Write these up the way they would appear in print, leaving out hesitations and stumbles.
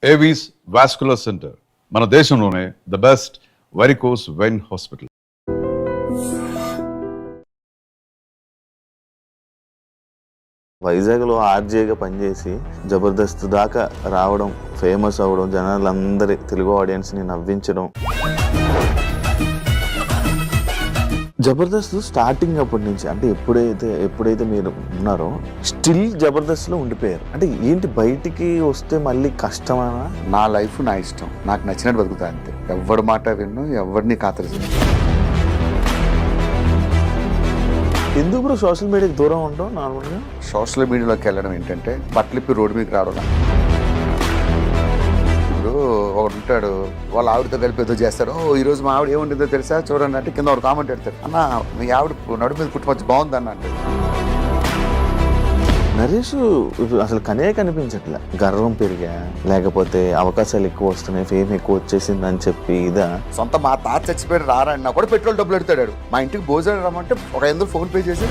Avis vascular centre మన దేశంలోనే the best varicose vein hospital. వైజాగ్లో ఆర్జేగా పనిచేసి జబర్దస్త్ దాకా రావడం, ఫేమస్ అవ్వడం, జనాలందరి తెలుగు ఆడియన్స్ని నవ్వించడం. జబర్దస్త్ స్టార్టింగ్ అప్పటి నుంచి అంటే ఎప్పుడైతే మీరు ఉన్నారో స్టిల్ జబర్దస్త్లో ఉండిపోయారు. అంటే ఏంటి బయటికి వస్తే మళ్ళీ కష్టమా? నా లైఫ్ నా ఇష్టం, నాకు నచ్చినట్టు బతుకుతా అంతే. ఎవరి మాట విన్ను, ఎవరిని ఖాతరు చేయను. ఎందుకు బ్రో సోషల్ మీడియాకి దూరం ఉండడం? నార్మల్గా సోషల్ మీడియాలోకి వెళ్ళడం ఏంటంటే బట్టలిప్పి రోడ్డు మీదకి రావడం. ఇప్పుడు ఒకడు ఉంటాడు, వాళ్ళ ఆవిడతో కలిపి ఏదో చేస్తారు. ఈరోజు మా ఆవిడ ఏముంటుందో తెలుసా చూడండి అంటే కింద ఒక కామెంట్ పెడతాడు, అన్న మీ ఆవిడ నడుము మీద పుట్టుకొచ్చి బాగుందన్న అంటే. నరేష్ అసలు కనిపించట్లే. గర్వం పెరిగా, లేకపోతే అవకాశాలు ఎక్కువ వస్తున్నాయి, ఫేమ్ ఎక్కువ వచ్చేసింది అని చెప్పి ఇదా? సొంత మా తాత చచ్చిపోయాడు రారా అన్న కూడా పెట్రోల్ డబ్బులు ఎడతాడు. మా ఇంటికి భోజనం రమ్మంటే ఒక 500 ఫోన్ పే చేసి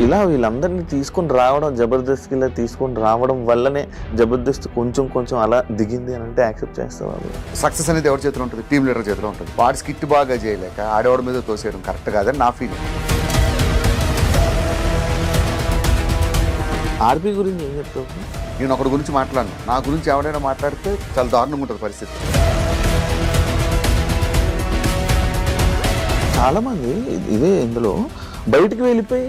ఇలా వీళ్ళందరినీ తీసుకొని రావడం, జబర్దస్త్కి ఇలా తీసుకొని రావడం వల్లనే జబర్దస్త్ కొంచెం అలా దిగింది అని అంటే యాక్సెప్ట్ చేస్తావు? సక్సెస్ అనేది ఎవరి చేతిలో ఉంటుంది? టీమ్ లీడర్ చేతిలో ఉంటుంది. వాడి స్కిట్ బాగా చేయలేక ఆడేవాడి మీద తోసేయడం కరెక్ట్ కాదని నా ఫీలింగ్. ఆర్పీ గురించి ఏం చెప్తావు? నేను ఒకటి గురించి మాట్లాడను, నా గురించి ఎవరైనా మాట్లాడితే చాలా దారుణంగా ఉంటుంది పరిస్థితి. చాలామంది ఇదే ఇందులో బయటికి వెళ్ళిపోయి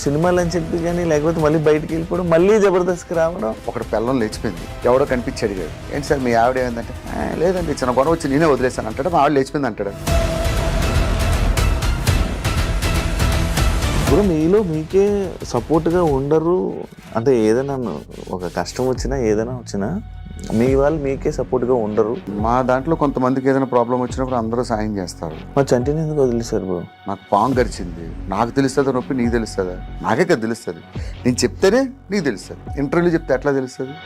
సినిమాలు అని చెప్పి కానీ, లేకపోతే మళ్ళీ బయటికి వెళ్ళిపోవడం, మళ్ళీ జబర్దస్త్కి రావడం. ఒకటి పిల్లం లేచిపోయింది, ఎవడో కనిపించి అడిగాడు, ఏంటి సార్ మీ ఆవిడ ఏమైందంటే, లేదండి చిన్న గొడవ వచ్చి నేనే వదిలేసాను అంటాడు. మా ఆవిడ లేచిపోయింది అంటాడు. ఇప్పుడు మీలో మీకే సపోర్ట్గా ఉండరు అంటే ఏదైనా ఒక కష్టం వచ్చినా ఏదైనా వచ్చినా మీ వాళ్ళు మీకే సపోర్ట్గా ఉండరు. మా దాంట్లో కొంతమందికి ఏదైనా ప్రాబ్లం వచ్చినప్పుడు అందరూ సాయం చేస్తారు. మా చంటిని ఎందుకు వదిలేశారు బ్రో? నాకు పాము గరిచింది, నాకు తెలుస్తుందా నొప్పి నీకు తెలుస్తుందా? నాకే కదా తెలుస్తుంది. నేను చెప్తేనే నీకు తెలుస్తుంది, ఇంటర్వ్యూలో చెప్తే ఎట్లా తెలుస్తుంది?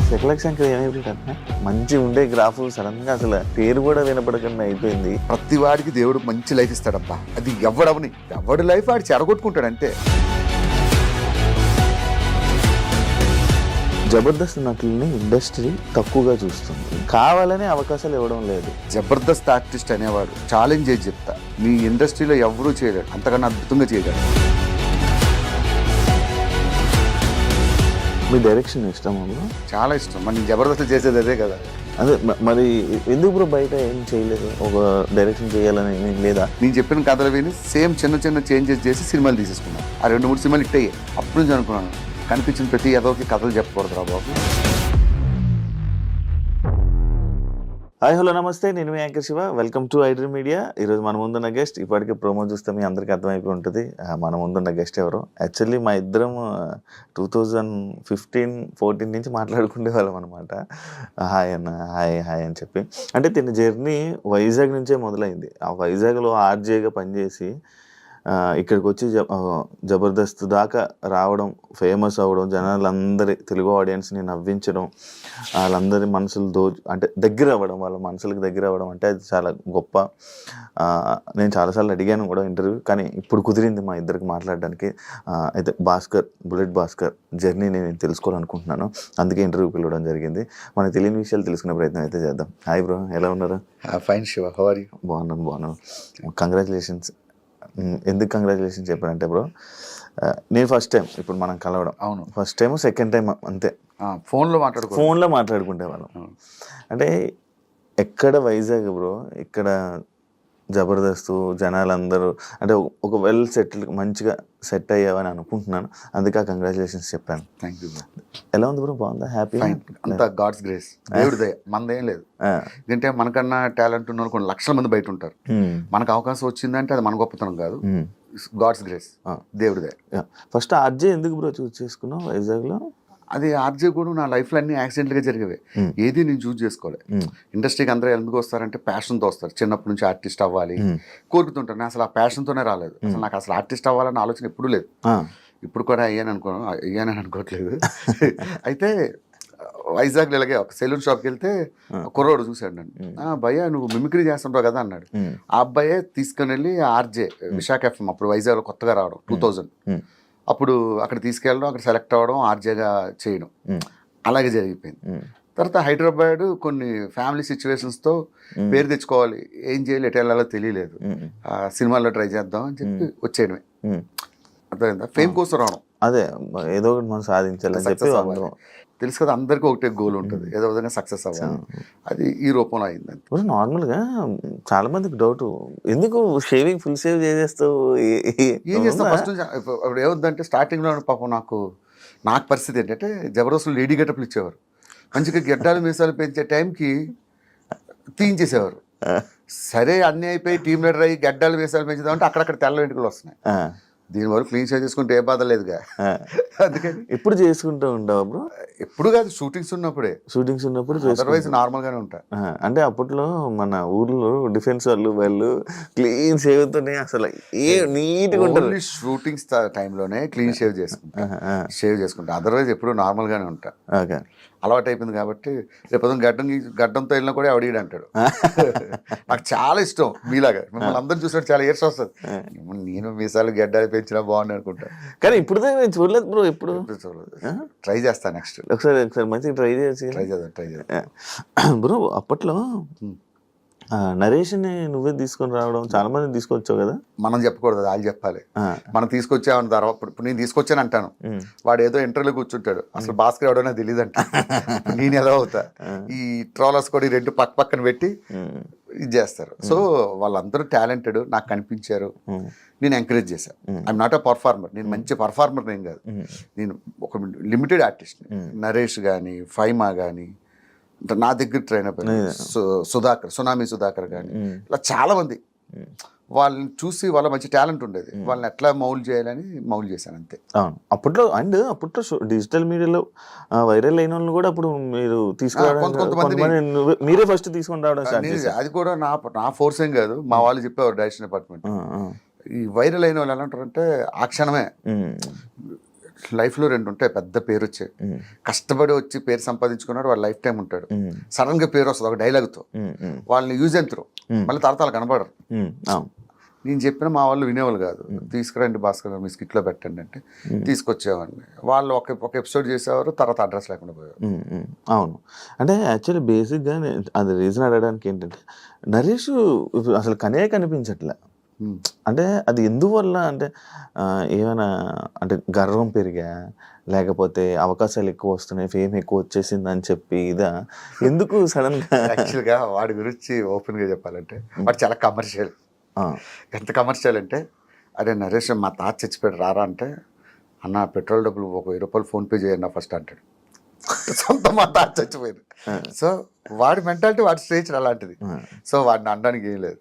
శకలక్ శంకర్ ఏమైపోయిందంటే మంచి ఉండే గ్రాఫ్ సడన్గా అసలు పేరు కూడా వినపడకుండా అయిపోయింది. ప్రతి వాడికి దేవుడు మంచి లైఫ్ ఇస్తాడబ్బా, అది ఎవడవని ఎవడి లైఫ్ వాడు చెడగొట్టుకుంటాడు అంతే. జబర్దస్త్ నటుల్ని ఇండస్ట్రీ తక్కువగా చూస్తుంది, కావాలనే అవకాశాలు ఇవ్వడం లేదు. జబర్దస్త్ ఆర్టిస్ట్ అనేవాడు ఛాలెంజ్ చేసి చెప్తా, మీ ఇండస్ట్రీలో ఎవరూ చేయలేడు, అంతకన్నా అద్భుతంగా చేయగలరు. మీ డైరెక్షన్ ఇష్టం? చాలా ఇష్టం. మరి నేను జబర్దస్త్ చేసేది అదే కదా. అదే మరి ఎందుకు బ్రో బయట ఏం చేయలేదు? ఒక డైరెక్షన్ చేయాలని ఏం లేదా? నేను చెప్పిన కథలు విని సేమ్ చిన్న చేంజెస్ చేసి సినిమాలు తీసేసుకున్నాను. ఆ 2-3 సినిమాలు హిట్ అయ్యాయి. అప్పుడు నుంచి అనుకున్నాను, కనిపించిన ప్రతి ఏదోకి కథలు చెప్పకూడదు రా బాబు. హాయ్ హలో నమస్తే, నేను మీ anchor Shiva. Welcome to iDream media. ఈరోజు మన ముందున్న గెస్ట్, ఇప్పటికే ప్రోమో చూస్తే మీ అందరికీ అర్థమైపోయి ఉంటుంది మన ముందున్న గెస్ట్ ఎవరు. యాక్చువల్లీ మా ఇద్దరం 2015-14 నుంచి మాట్లాడుకునే వాళ్ళం అనమాట. హాయ్ అన్న, హాయ్ అని చెప్పి. అంటే తిన్న జర్నీ వైజాగ్ నుంచే మొదలైంది. ఆ వైజాగ్లో ఆర్జేగా పనిచేసి ఇక్కడికి వచ్చి జబర్దస్త్ దాకా రావడం, ఫేమస్ అవ్వడం, జనాలందరి తెలుగు ఆడియన్స్ని నవ్వించడం, వాళ్ళందరి మనసులు అంటే దగ్గర అవ్వడం, వాళ్ళ మనసులకు దగ్గర అవ్వడం అంటే అది చాలా గొప్ప. నేను చాలాసార్లు అడిగాను కూడా ఇంటర్వ్యూ, కానీ ఇప్పుడు కుదిరింది మా ఇద్దరికి మాట్లాడడానికి. అయితే బుల్లెట్ భాస్కర్ జర్నీ నేను తెలుసుకోవాలనుకుంటున్నాను, అందుకే ఇంటర్వ్యూకి వెళ్ళడం జరిగింది. మనకు తెలియని విషయాలు తెలుసుకునే ప్రయత్నం అయితే చేద్దాం. హాయ్ బ్రో, ఎలా ఉన్నారు? Fine Shiva, how are you? బాగున్నాను. కంగ్రాచులేషన్స్. ఎందుకు కంగ్రాచులేషన్స్ చెప్పానంటే బ్రో, నేను ఫస్ట్ టైం ఇప్పుడు మనం కలవడం. అవును, ఫస్ట్ టైం సెకండ్ టైం అంతే. ఫోన్లో మాట్లాడుకుంటే వాళ్ళం. అంటే ఎక్కడ వైజాగ్ బ్రో, ఇక్కడ జబర్దస్త్ జనాలందరూ అంటే ఒక వెల్ సెటిల్ మంచిగా సెట్ అయ్యావని అనుకుంటున్నాను, అందుకే కంగ్రాచులేషన్స్ చెప్పాను. Thank you. ఎలా ఉంది బ్రో? బాగుందా? హ్యాపీ? అంతా గాడ్స్ గ్రేస్, దేవుడి దయ, మనదేం లేదు. ఎందుకంటే మనకన్నా టాలెంట్ ఉన్న కొన్ని లక్షల మంది బయట ఉంటారు. మనకు అవకాశం వచ్చిందంటే అది మన గొప్పతనం కాదు, గాడ్స్ గ్రేస్, దేవుడి దయ. ఫస్ట్ ఆర్జే ఎందుకు బ్రో చూస్ చేసుకున్నావు వైజాగ్లో? అది ఆర్జే కూడా నా లైఫ్లో అన్ని యాక్సిడెంట్గా జరిగేవి. ఏది నేను చూస్ చేసుకోవాలి. ఇండస్ట్రీకి అందరూ ఎందుకు వస్తారంటే ప్యాషన్తో వస్తారు. చిన్నప్పటి నుంచి ఆర్టిస్ట్ అవ్వాలి కోరుకుతుంటాను. నేను అసలు ఆ ప్యాషన్తోనే రాలేదు. అసలు నాకు అసలు ఆర్టిస్ట్ అవ్వాలన్న ఆలోచన ఎప్పుడూ లేదు. ఇప్పుడు కూడా అయ్యానని అనుకోవట్లేదు. అయితే వైజాగ్లో ఇలాగే ఒక సెలూన్ షాప్కి వెళ్తే కుర్రోడు చూశాడు నన్ను. భయ్యా నువ్వు మిమిక్రీ చేస్తుంటావు కదా అన్నాడు. ఆ అబ్బాయే తీసుకుని వెళ్ళి ఆర్జే విశాఖ ఎఫ్ఎం అప్పుడు వైజాగ్లో కొత్తగా రావడం 2000 అప్పుడు అక్కడ తీసుకెళ్ళడం, అక్కడ సెలెక్ట్ అవ్వడం, ఆర్జేగా చేయడం అలాగే జరిగిపోయింది. తర్వాత హైదరాబాద్ కొన్ని ఫ్యామిలీ సిచ్యువేషన్స్తో పేరు తెచ్చుకోవాలి, ఏం చేయాలి, ఎటు వెళ్ళాలో తెలియలేదు. సినిమాల్లో ట్రై చేద్దాం అని చెప్పి వచ్చేయడమే. అర్థమైందా? ఫేమ్ కోసం రావడం, అదే ఏదో ఒకటి మనం సాధించాలని చెప్పి అందరం. తెలుసు కదా, అందరికీ ఒకటే గోల్ ఉంటుంది, ఏదో విధంగా సక్సెస్ అవ్వాలి. అది ఈ రూపంలో అయింది. ఇప్పుడు నార్మల్గా చాలా మందికి డౌట్, ఎందుకు షేవింగ్ ఫుల్ షేవ్ చేసేస్తావు, ఏం చేస్తాం ఫస్ట్ నుంచి. ఇప్పుడు ఏమవుతుందంటే స్టార్టింగ్లో పాపం నాకు పరిస్థితి ఏంటంటే జబర్దస్త్ లేడీ గెటప్లు ఇచ్చేవారు, మంచిగా గెడ్డాలు మీసాలు పెంచే టైంకి తీయించేసేవారు. సరే అన్నీ అయిపోయి టీమ్ లీడర్ అయ్యి గడ్డాలు మీసాలు పెంచుదామంటే అక్కడక్కడ తెల్ల వెంట్రుకలు వస్తున్నాయి. దీని వరకు క్లీన్ షేవ్ చేసుకుంటే ఏ బాధ లేదుగా. అందుకని ఎప్పుడు చేసుకుంటూ ఉంటావు బ్రో? ఎప్పుడు కాదు, షూటింగ్స్ ఉన్నప్పుడే. షూటింగ్స్ ఉన్నప్పుడు అదర్వైజ్ నార్మల్గానే ఉంటా. అంటే అప్పట్లో మన ఊర్లో డిఫెన్స్ వాళ్ళు క్లీన్ షేవ్తోనే అసలు నీట్గా ఉంటుంది. షూటింగ్స్ టైంలోనే క్లీన్ షేవ్ చేసుకుంటా, అదర్వైజ్ ఎప్పుడు నార్మల్గానే ఉంటా. ఓకే, అలవాటు అయిపోయింది కాబట్టి రేపు గడ్డంతో వెళ్ళినా కూడా ఎవడీడు అంటాడు. నాకు చాలా ఇష్టం మీలాగా, మిమ్మల్ని అందరూ చూసినట్టు చాలా ఏర్స్ వస్తుంది. నేను మీసాలు గడ్డాలు పెంచినా బాగుంది అనుకుంటా, కానీ ఇప్పుడు చూడలేదు బ్రో. ఎప్పుడు ట్రై చేస్తా నెక్స్ట్. ఒకసారి మంచిగా ట్రై చేద్దాం బ్రో. అప్పట్లో నరేష్ని నువ్వే తీసుకొని రావడం, చాలా మంది తీసుకొచ్చావు కదా. మనం చెప్పకూడదు, వాళ్ళు చెప్పాలి. మనం తీసుకొచ్చామని తర్వాత ఇప్పుడు నేను తీసుకొచ్చాను అంటాను, వాడు ఏదో ఇంటర్వ్యూలో కూర్చుంటాడు, అసలు భాస్కర్ ఎవడో నాకు తెలియదు అంట. నేను ఎలా అవుతా, ఈ ట్రోలర్స్ కూడా ఈ రెండు పక్కన పెట్టి ఇది చేస్తారు. సో వాళ్ళందరూ టాలెంటెడ్ నాకు కనిపించారు, నేను ఎంకరేజ్ చేశాను. ఐఎమ్ నాట్ అ పర్ఫార్మర్, నేను మంచి పర్ఫార్మర్ ఏం కాదు, నేను ఒక లిమిటెడ్ ఆర్టిస్ట్. నరేష్ కానీ ఫైమా కానీ నా దగ్గర ట్రైన్ అయిపోయింది, సునామీ సుధాకర్ కానీ ఇలా చాలా మంది. వాళ్ళని చూసి వాళ్ళ మంచి టాలెంట్ ఉండేది, వాళ్ళని ఎట్లా మౌల్డ్ చేయాలని మౌల్డ్ చేశాను అంతే. అప్పట్లో డిజిటల్ మీడియాలో వైరల్ అయిన వాళ్ళని కూడా అప్పుడు మీరు తీసుకురావడం, మీరే ఫస్ట్ తీసుకొని రావడం. అది కూడా నా ఫోర్స్ ఏం కాదు, మా వాళ్ళు చెప్పేవారు డైరెక్షన్ డిపార్ట్మెంట్. ఈ వైరల్ అయిన వాళ్ళు ఎలా ఉంటారంటే ఆ క్షణమే లైఫ్లో రెండు ఉంటాయి, పెద్ద పేరు వచ్చాయి, కష్టపడి వచ్చి పేరు సంపాదించుకున్నాడు, వాడు లైఫ్ టైం ఉంటాడు. సడన్ గా పేరు వస్తుంది ఒక డైలాగ్తో, వాళ్ళని యూజ్ ఎంతరు మళ్ళీ తరతాలు కనబడరు. నేను చెప్పిన మా వాళ్ళు వినేవాళ్ళు కాదు, తీసుకురండి భాస్కర్ గారు మీ స్కిట్లో పెట్టండి అంటే తీసుకొచ్చేవాడిని. వాళ్ళు ఒక ఎపిసోడ్ చేసేవారు, తర్వాత అడ్రస్ లేకుండా పోయేవారు. అవును, అంటే యాక్చువల్లీ బేసిక్గా అది రీజన్ అడగడానికి ఏంటంటే, నరేష్ అసలు కనిపించట్లే. అంటే అది ఎందువల్ల అంటే ఏమైనా అంటే గర్వం పెరిగా, లేకపోతే అవకాశాలు ఎక్కువ వస్తున్నాయి, ఫేమ్ ఎక్కువ వచ్చేసింది అని చెప్పి ఇదా, ఎందుకు సడన్ గా? యాక్చువల్గా వాడి గురించి ఓపెన్ గా చెప్పాలంటే వాడు చాలా కమర్షియల్. ఎంత కమర్షియల్ అంటే, అరే నరేష్ మా తాత చచ్చిపోయాడు రారా అంటే, అన్న పెట్రోల్ డబ్బులు ఒక 1000 రూపాయలు ఫోన్పే చేయన్న ఫస్ట్ అంటాడు. సొంత మా తాత చచ్చిపోయింది. సో వాడి మెంటాలిటీ, వాడి స్టేజ్ అలాంటిది. సో వాడిని అనడానికి ఏం లేదు.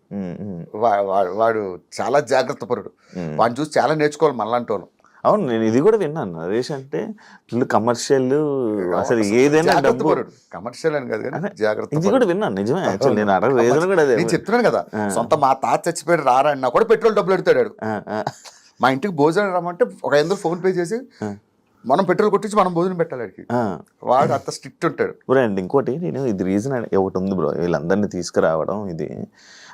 వాడు చాలా జాగ్రత్త పరుడు, వాడిని చూసి చాలా నేర్చుకోవాలి మనలాంటి వాళ్ళు. అవును, నేను ఇది కూడా విన్నాను, నరేష్ అంటే ఫుల్ కమర్షియల్, అసలు ఏదైనా కమర్షియల్ అని కాదు కానీ జాగ్రత్త. ఇది కూడా విన్నాను, నిజమే. యాక్చువల్ నేను అడగ రీజన్ కూడా అదే. నేను చెప్తున్నాను కదా, సొంత మా తాత చచ్చిపోయాడు రారా అన్నా కూడా పెట్రోల్ డబ్బులు ఎడతాడు. మా ఇంటికి భోజనం రమ్మంటే ఒక 500 ఫోన్ పే చేసి మనం పెట్రోల్ కొట్టించి మనం భోజనం పెట్టాలి. వాడు అంత స్ట్రిక్ట్ ఉంటాడు. అండ్ ఇంకోటి నేను ఇది రీజన్ ఒకటి ఉంది బ్రో, వీళ్ళందరినీ తీసుకురావడం ఇది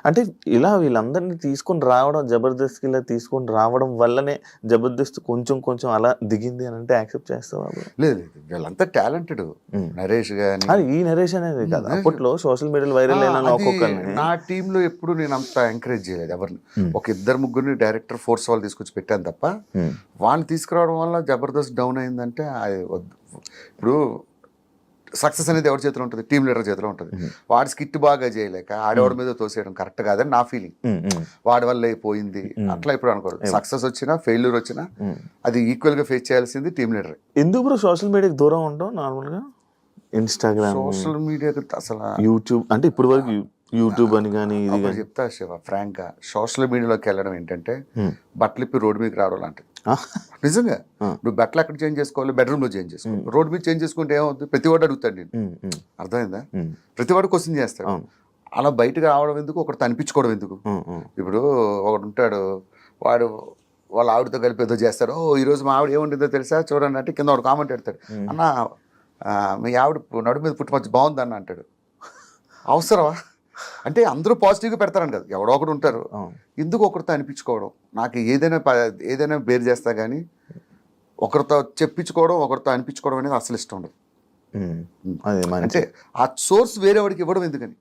అంటే, ఇలా వీళ్ళందరినీ తీసుకొని రావడం, జబర్దస్త్ ఇలా తీసుకొని రావడం వల్లనే జబర్దస్త్ కొంచెం అలా దిగింది అని అంటే యాక్సెప్ట్ చేస్తావా? లేదు, వీళ్ళంతా టాలెంటెడ్. నరేష్ గాని, ఈ నరేష్ అనేది కదా అప్పట్లో సోషల్ మీడియాలో వైరల్ అయిన ఒక్కొక్కరిని. నా టీంలో ఎప్పుడు నేను అంత ఎంకరేజ్ చేయలేదు ఎవరిని. ఒక 2-3 డైరెక్టర్ ఫోర్స్ వాళ్ళు తీసుకొచ్చి పెట్టాను తప్ప, వాళ్ళని తీసుకురావడం వల్ల జబర్దస్త్ డౌన్ అయిందంటే వద్దు. ఇప్పుడు సక్సెస్ అనేది ఎవరి చేతిలో ఉంటుంది? టీమ్ లీడర్ చేతిలో ఉంటుంది. వాడి స్కిట్ బాగా చేయలేక ఆడవాడి మీద తోసేయడం కరెక్ట్ కాదని నా ఫీలింగ్. వాడి వల్ల అయిపోయింది అట్లా ఇప్పుడు అనుకోరు. సక్సెస్ వచ్చినా ఫెయిల్యూర్ వచ్చినా అది ఈక్వల్ గా ఫేస్ చేయాల్సింది టీమ్ లీడర్. ఎందుకు బ్రో సోషల్ మీడియాకి దూరం ఉంటాం? నార్మల్ గా ఇన్స్టాగ్రామ్, సోషల్ మీడియాకి అసలు యూట్యూబ్ అంటే ఇప్పుడు వరకు యూట్యూబ్ అని కానీ ఇది చెప్తా శివ ఫ్రాంక్ గా, సోషల్ మీడియాలోకి వెళ్ళడం ఏంటంటే బట్టలు ఇప్పి రోడ్డు మీదకి రావడం లాంటిది. నిజంగా నువ్వు బట్టలు ఎక్కడ చేంజ్ చేసుకోవాలి? బెడ్రూమ్ లో చేంజ్ చేసుకోవాలి. రోడ్ మీద చేంజ్ చేసుకుంటే ఏమవుతుంది? ప్రతి వాడు అడుగుతాడు నేను, అర్థమైందా? ప్రతి వాడు క్వశ్చన్ చేస్తాడు. అలా బయటకు రావడం ఎందుకు, ఒకటి అనిపించుకోవడం ఎందుకు? ఇప్పుడు ఒకడు ఉంటాడు, వాడు వాళ్ళ ఆవిడతో కలిపి ఏదో చేస్తారు. ఈ రోజు మా ఆవిడ ఏముంటుందో తెలుసా చూడండి అంటే కింద ఒక కామెంట్ పెడతాడు, అన్న మీ ఆవిడ నడు మీద పుట్టుమచ్చి బాగుందని అంటాడు. అవసరమా? అంటే అందరూ పాజిటివ్గా పెడతారని కదా, ఎవడో ఒకడు ఉంటారు. ఎందుకు ఒకరితో అనిపించుకోవడం? నాకు ఏదైనా బేర్ చేస్తా కానీ ఒకరితో చెప్పించుకోవడం, ఒకరితో అనిపించుకోవడం అనేది అసలు ఇష్టం ఉండదు. అంటే ఆ సోర్స్ వేరే వాడికి ఇవ్వడం ఎందుకని?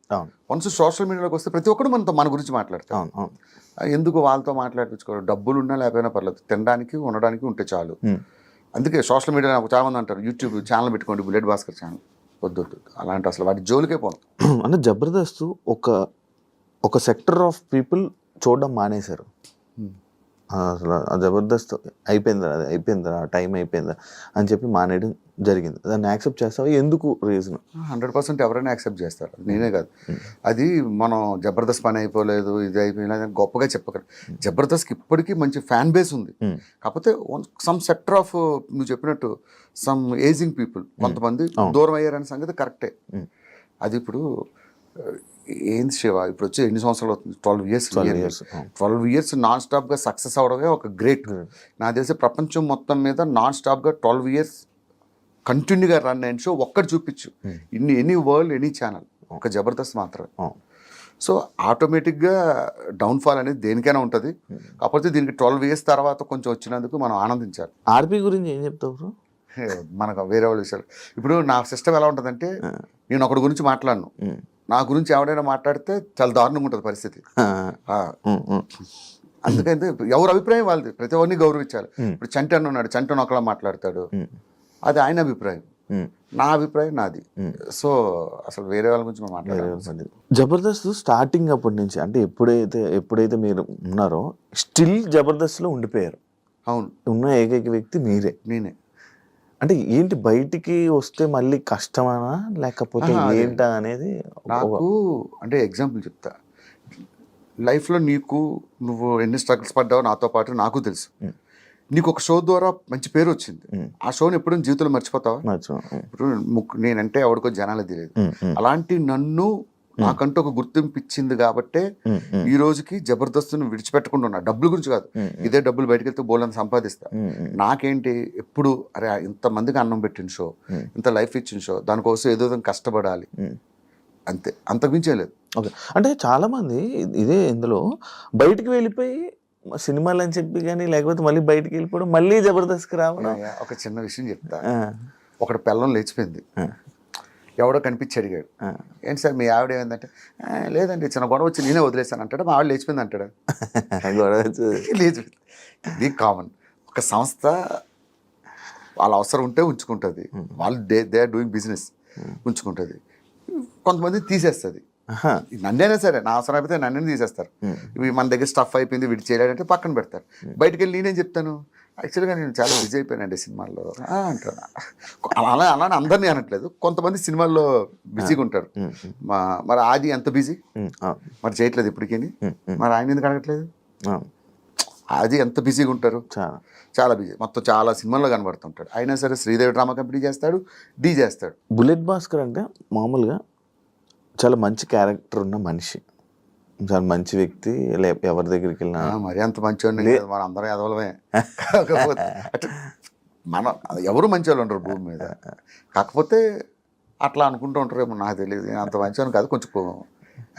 వన్స్ సోషల్ మీడియాలోకి వస్తే ప్రతి ఒక్కరు మన గురించి మాట్లాడతారు. ఎందుకు వాళ్ళతో మాట్లాడించుకోవడం? డబ్బులు ఉన్నా లేకపోయినా పర్లేదు, తినడానికి ఉండడానికి ఉంటే చాలు. అందుకే సోషల్ మీడియా చాలా మంది అంటారు యూట్యూబ్ ఛానల్ పెట్టుకోండి, బుల్లెట్ భాస్కర్ ఛానల్. వద్దు అలాంటి అసలు వాటి జోలికే పోను. అంటే జబర్దస్త్ ఒక సెక్టర్ ఆఫ్ పీపుల్ చూడడం మానేశారు. అసలు ఆ జబర్దస్త్ అయిపోయిందా టైం అయిపోయిందా అని చెప్పి మానేయడం జరిగింది. దాన్ని యాక్సెప్ట్ చేస్తావా? ఎందుకు రీజన్? 100% ఎవరైనా యాక్సెప్ట్ చేస్తారు, నేనే కాదు. అది మనం జబర్దస్త్ పని అయిపోలేదు, ఇది అయిపోయినా గొప్పగా చెప్పగలరు. జబర్దస్త్కి ఇప్పటికీ మంచి ఫ్యాన్ బేస్ ఉంది. కాకపోతే సమ్ సెక్టర్ ఆఫ్ నువ్వు చెప్పినట్టు సమ్ ఏజింగ్ పీపుల్ కొంతమంది దూరం అయ్యారనే సంగతి కరెక్టే. అది ఇప్పుడు ఏంది శివ, ఇప్పుడు వచ్చి ఎన్ని సంవత్సరాలు అవుతుంది? 12 ఇయర్స్ నాన్ స్టాప్గా సక్సెస్ అవడమే ఒక గ్రేట్. నాకు తెలిసి ప్రపంచం మొత్తం మీద నాన్ స్టాప్గా 12 ఇయర్స్ కంటిన్యూగా రన్ అయిన షో ఒక్కటి చూపించు, ఎనీ వరల్డ్ ఎనీ ఛానల్, ఒక జబర్దస్త్ మాత్రమే. సో ఆటోమేటిక్గా డౌన్ఫాల్ అనేది దేనికైనా ఉంటుంది. కాకపోతే దీనికి 12 ఇయర్స్ తర్వాత కొంచెం వచ్చినందుకు మనం ఆనందించాలి. ఆర్పీ గురించి ఏం చెప్తావు బ్రో? మనకు వేరే వాళ్ళ విషయాలు. ఇప్పుడు నా సిస్టమ్ ఎలా ఉంటుందంటే, నేను ఒకటి గురించి మాట్లాడను, నా గురించి ఎవడైనా మాట్లాడితే చాలా దారుణంగా ఉంటుంది పరిస్థితి. అందుకని ఎవరి అభిప్రాయం వాళ్ళది, ప్రతి ఒక్కరిని గౌరవించాలి. ఇప్పుడు చంటన్ ఉన్నాడు, చంటన్ ఒకలా మాట్లాడతాడు, అది ఆయన అభిప్రాయం, నా అభిప్రాయం నాది. సో అసలు వేరే వాళ్ళ గురించి మనం మాట్లాడాలి. జబర్దస్త్ స్టార్టింగ్ అప్పటి నుంచి, అంటే ఎప్పుడైతే మీరు ఉన్నారో స్టిల్ జబర్దస్త్లో ఉండిపోయారు. అవును, ఉన్న ఏకైక వ్యక్తి నేనే. అంటే ఏంటి, బయటికి వస్తే మళ్ళీ కష్టమనా లేకపోతే ఏంటా అనేది? నాకు అంటే ఎగ్జాంపుల్ చెప్తా. లైఫ్లో నువ్వు ఎన్ని స్ట్రగుల్స్ పడ్డావో నాతో పాటు నాకు తెలుసు. నీకు ఒక షో ద్వారా మంచి పేరు వచ్చింది, ఆ షోని ఎప్పుడూ జీవితంలో మర్చిపోతావా? ఇప్పుడు నేనంటే ఎవరికో జనాలు తెలియదు, అలాంటి నన్ను నాకంటూ ఒక గుర్తింపు ఇచ్చింది కాబట్టే ఈ రోజుకి జబర్దస్త్ను విడిచిపెట్టకుండా ఉన్నా. డబ్బుల గురించి కాదు, ఇదే డబ్బులు బయటకు వెళ్తే బోల్ని సంపాదిస్తా. నాకేంటి ఎప్పుడు అరే ఇంతమందికి అన్నం పెట్టిన షో, ఇంత లైఫ్ ఇచ్చిన షో, దానికోసం ఏదో కష్టపడాలి, అంతే, అంతకుమించే లేదు. ఓకే, అంటే చాలా మంది ఇదే ఇందులో బయటికి వెళ్ళిపోయి సినిమాలు అని చెప్పి కానీ, లేకపోతే మళ్ళీ బయటికి వెళ్ళిపోవడం, మళ్ళీ జబర్దస్త్కి రావడం. ఒక చిన్న విషయం చెప్తా. ఒకటి పెళ్ళం లేచిపోయింది, ఎవడో కనిపించి అడిగాడు, ఏంటి సార్ మీ ఆవిడ ఏమైందంటే, లేదండి చిన్న గొడవ వచ్చి నేనే వదిలేసాను అంటాడు. మా ఆవిడ లేచిపోయింది అంటాడు. గొడవ లేచిపోయింది, ఇది కామన్. ఒక సంస్థ వాళ్ళ అవసరం ఉంటే ఉంచుకుంటుంది, వాళ్ళు దే ఆర్ డూయింగ్ బిజినెస్ ఉంచుకుంటుంది. కొంతమంది తీసేస్తుంది, నన్నైనా సరే నా అవసరం అయిపోతే నన్ను తీసేస్తారు. ఇవి మన దగ్గర స్టఫ్ అయిపోయింది వీడి చేయలేదంటే పక్కన పెడతారు. బయటకు వెళ్ళి నేనేం చెప్తాను, యాక్చువల్గా నేను చాలా బిజీ అయిపోయానండి సినిమాల్లో అంటాను. అలానే అందరినీ అనట్లేదు, కొంతమంది సినిమాల్లో బిజీగా ఉంటారు. మరి ఆది ఎంత బిజీ, మరి చేయట్లేదు ఇప్పటికీ, మరి ఆయన ఎందుకు అడగట్లేదు? అది ఎంత బిజీగా ఉంటారు, చాలా బిజీ, మొత్తం చాలా సినిమాల్లో కనబడుతుంటాడు. అయినా సరే శ్రీదేవి డ్రామా కంపెనీ చేస్తాడు, డీ చేస్తాడు. బుల్లెట్ భాస్కర్ అంటే మామూలుగా చాలా మంచి క్యారెక్టర్ ఉన్న మనిషి, చాలా మంచి వ్యక్తి, ఎవరి దగ్గరికి వెళ్ళినా మరి అంత మంచివాడిని మన అందరం ఎదవలమే. కాకపోతే అంటే మనం ఎవరు మంచి వాళ్ళు ఉండరు భూమి మీద, కాకపోతే అట్లా అనుకుంటూ ఉంటారేమో, నాకు తెలియదు. నేను అంత మంచివాడిని కాదు, కొంచెం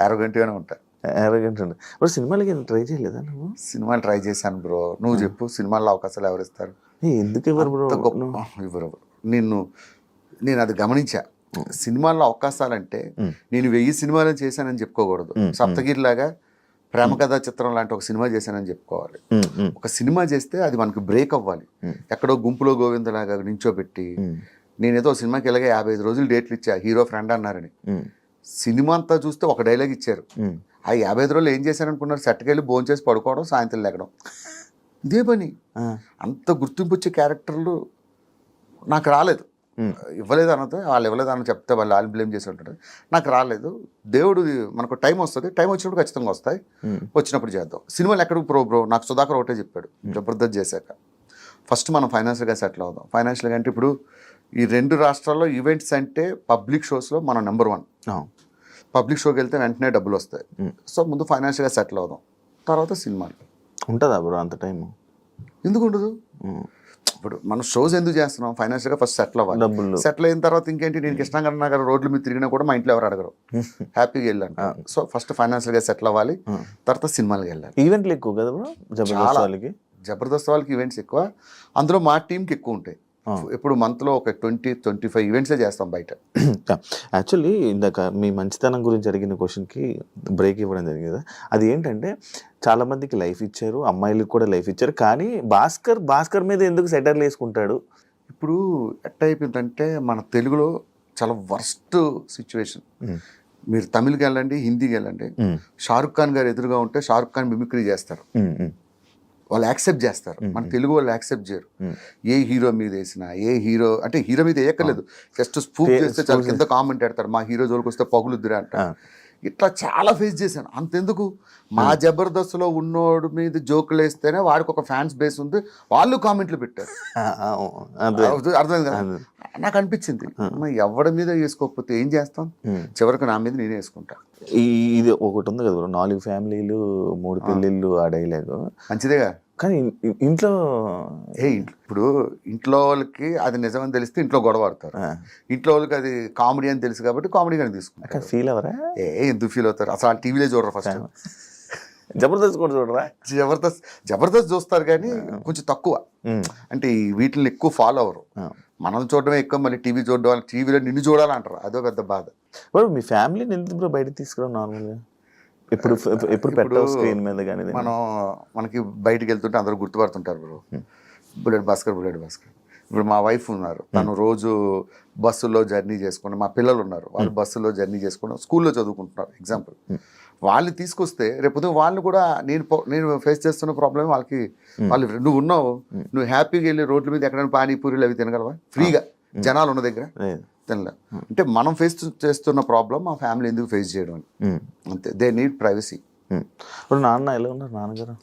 యారోగెంట్గానే ఉంటా. యారోగెంట్ అండి. ఇప్పుడు సినిమాలకి ట్రై చేయలేదా నువ్వు? సినిమాలు ట్రై చేశాను బ్రో. నువ్వు చెప్పు, సినిమాల్లో అవకాశాలు ఎవరు ఇస్తారు? ఎందుకు ఇవ్వరు బ్రో? ఇవ్వరు. నేను అది గమనించా. సినిమాల్లో అవకాశాలంటే నేను 1000 సినిమాలు చేశానని చెప్పుకోకూడదు. సప్తగిరిలాగా ప్రేమ కథా చిత్రం లాంటి ఒక సినిమా చేశానని చెప్పుకోవాలి. ఒక సినిమా చేస్తే అది మనకు బ్రేక్ అవ్వాలి. ఎక్కడో గుంపులో గోవిందలాగా నించోబెట్టి, నేనేదో సినిమాకి ఇలాగే 55 రోజులు డేట్లు ఇచ్చా, హీరో ఫ్రెండ్ అన్నారని. సినిమా అంతా చూస్తే ఒక డైలాగ్ ఇచ్చారు. ఆ 55 రోజులు ఏం చేశారనుకున్నారు? సెట్కి వెళ్ళి భోజనం చేసి పడుకోవడం, సాయంత్రం లేకడం, ఇదే పని. అంత గుర్తింపు వచ్చే క్యారెక్టర్లు నాకు రాలేదు. ఇవ్వలేదు అన్నది, వాళ్ళు ఇవ్వలేదు అని చెప్తే వాళ్ళు బ్లేమ్ చేసి ఉంటారు. నాకు రాలేదు. దేవుడు మనకు టైం వస్తుంది, టైం వచ్చినప్పుడు ఖచ్చితంగా వస్తాయి, వచ్చినప్పుడు చేద్దాం. సినిమాలు ఎక్కడికి బ్రో నాకు సుధాకర్ ఒకటే చెప్పాడు, జబర్దస్త్ చేశాక ఫస్ట్ మనం ఫైనాన్షియల్గా సెటిల్ అవుదాం. ఫైనాన్షియల్గా అంటే ఇప్పుడు ఈ 2 రాష్ట్రాల్లో ఈవెంట్స్ అంటే పబ్లిక్ షోస్లో మనం నెంబర్ 1. పబ్లిక్ షోకి వెళ్తే వెంటనే డబ్బులు వస్తాయి. సో ముందు ఫైనాన్షియల్గా సెటిల్ అవుదాం, తర్వాత సినిమాలు. ఉంటుందా బ్రో అంత టైం? ఎందుకు ఉండదు? ఇప్పుడు మనం షోస్ ఎందుకు చేస్తున్నాం? ఫైనాన్షియల్గా ఫస్ట్ సెటిల్ అవ్వాలి. డబ్బులు. సెటిల్ అయిన తర్వాత ఇంకేంటి, నేను కృష్ణ గారు రోడ్ల మీద తిరిగినా కూడా మా ఇంట్లో ఎవరు అడగరు, హ్యాపీగా వెళ్ళాను. సో ఫస్ట్ ఫైనాన్షియల్గా సెటిల్ అవ్వాలి, తర్వాత సినిమాలకు వెళ్ళాలి. ఈవెంట్లు ఎక్కువ కదా బ్రో జబర్దస్త్ వాళ్ళకి? జబర్దస్త్ వాళ్ళకి ఈవెంట్స్ ఎక్కువ, అందులో మా టీంకి ఎక్కువ ఉంటాయి. ఇప్పుడు మంత్లో ఒక 20-25 ఈవెంట్సే చేస్తాం బయట. యాక్చువల్లీ ఇందాక మీ మంచితనం గురించి అడిగిన క్వశ్చన్కి బ్రేక్ ఇవ్వడం జరిగింది కదా, అది ఏంటంటే చాలా మందికి లైఫ్ ఇచ్చారు, అమ్మాయిలకు కూడా లైఫ్ ఇచ్చారు, కానీ భాస్కర్ మీద ఎందుకు సెటర్లు వేసుకుంటాడు? ఇప్పుడు ఎట్ట అయిపోయిందంటే మన తెలుగులో చాలా వర్స్ట్ సిచ్యువేషన్. మీరు తమిళ్కి వెళ్ళండి, హిందీకి వెళ్ళండి, షారుఖ్ ఖాన్ గారు ఎదురుగా ఉంటే షారుఖ్ ఖాన్ మిమిక్రీ చేస్తారు, వాళ్ళు యాక్సెప్ట్ చేస్తారు. మన తెలుగు వాళ్ళు యాక్సెప్ట్ చేయరు. ఏ హీరో మీద వేసినా, ఏ హీరో అంటే హీరో మీద వేయక్కర్లేదు, జస్ట్ స్పూఫ్ చేస్తే చాలా కింద కామెంట్ పెడతారు, మా హీరో జోలికి వస్తే పగులుద్దురా అంట. ఇట్లా చాలా ఫేస్ చేశాను. అంతెందుకు, మా జబర్దస్త్లో ఉన్నోడు మీద జోకులు వేస్తేనే వాడికి ఒక ఫ్యాన్స్ బేస్ ఉంది, వాళ్ళు కామెంట్లు పెట్టారు. అర్థమైంది కదా? నాకు అనిపించింది ఎవడి మీద వేసుకోకపోతే ఏం చేస్తాం, చివరికి నా మీద నేనే వేసుకుంటా. ఇది ఒకటి ఉంది కదా 4 ఫ్యామిలీలు 3 పెళ్ళిళ్ళు ఆ డైలాగ్ మంచిదేగా, కానీ ఇంట్లో ఇప్పుడు ఇంట్లో వాళ్ళకి అది నిజమని తెలిస్తే ఇంట్లో గొడవ ఆడతారు, ఇంట్లో వాళ్ళకి అది కామెడీ అని తెలుసు కాబట్టి కామెడీగానే తీసుకుంటారు. ఫీల్ అవరా? ఎందుకు ఫీల్ అవుతారు? అసలు ఆ టీవీలో చూడరు ఫస్ట్. జబర్దస్త్ కూడా చూడరా? జబర్దస్త్ చూస్తారు కానీ కొంచెం తక్కువ, అంటే వీటిని ఎక్కువ ఫాలో అవ్వరు. మనం చూడడమే ఎక్కువ, మళ్ళీ టీవీ చూడడం, టీవీలో నిన్ను చూడాలంటారు, అదో పెద్ద బాధ. మీ ఫ్యామిలీని ఎందుకు బయటకు తీసుకురావు నార్మల్గా? ఎప్పుడు పెట్టావు స్క్రీన్ మీద కానీ? మనకి బయటకు వెళ్తుంటే అందరూ గుర్తుపడుతుంటారు బ్రో, బుల్లెట్ భాస్కర్. ఇప్పుడు మా వైఫ్ ఉన్నారు, తను రోజు బస్సులో జర్నీ చేసుకుని, మా పిల్లలు ఉన్నారు, వాళ్ళు బస్సులో జర్నీ చేసుకుని స్కూల్లో చదువుకుంటున్నారు ఎగ్జాంపుల్. వాళ్ళు తీసుకొస్తే రేపు వాళ్ళు కూడా నేను ఫేస్ చేస్తున్న ప్రాబ్లమ్ వాళ్ళకి, వాళ్ళు నువ్వు ఉన్నావు, నువ్వు హ్యాపీగా వెళ్ళి రోడ్ల మీద ఎక్కడైనా పానీపూరీలు అవి తినగలవా ఫ్రీగా జనాలు ఉన్న దగ్గర? తినలే. అంటే మనం ఫేస్ చేస్తున్న ప్రాబ్లం మా ఫ్యామిలీ ఎందుకు ఫేస్ చేయడం అని, అంతే. They need privacy. ఇప్పుడు నాన్న ఎలా ఉన్నారు? నాన్నగారు?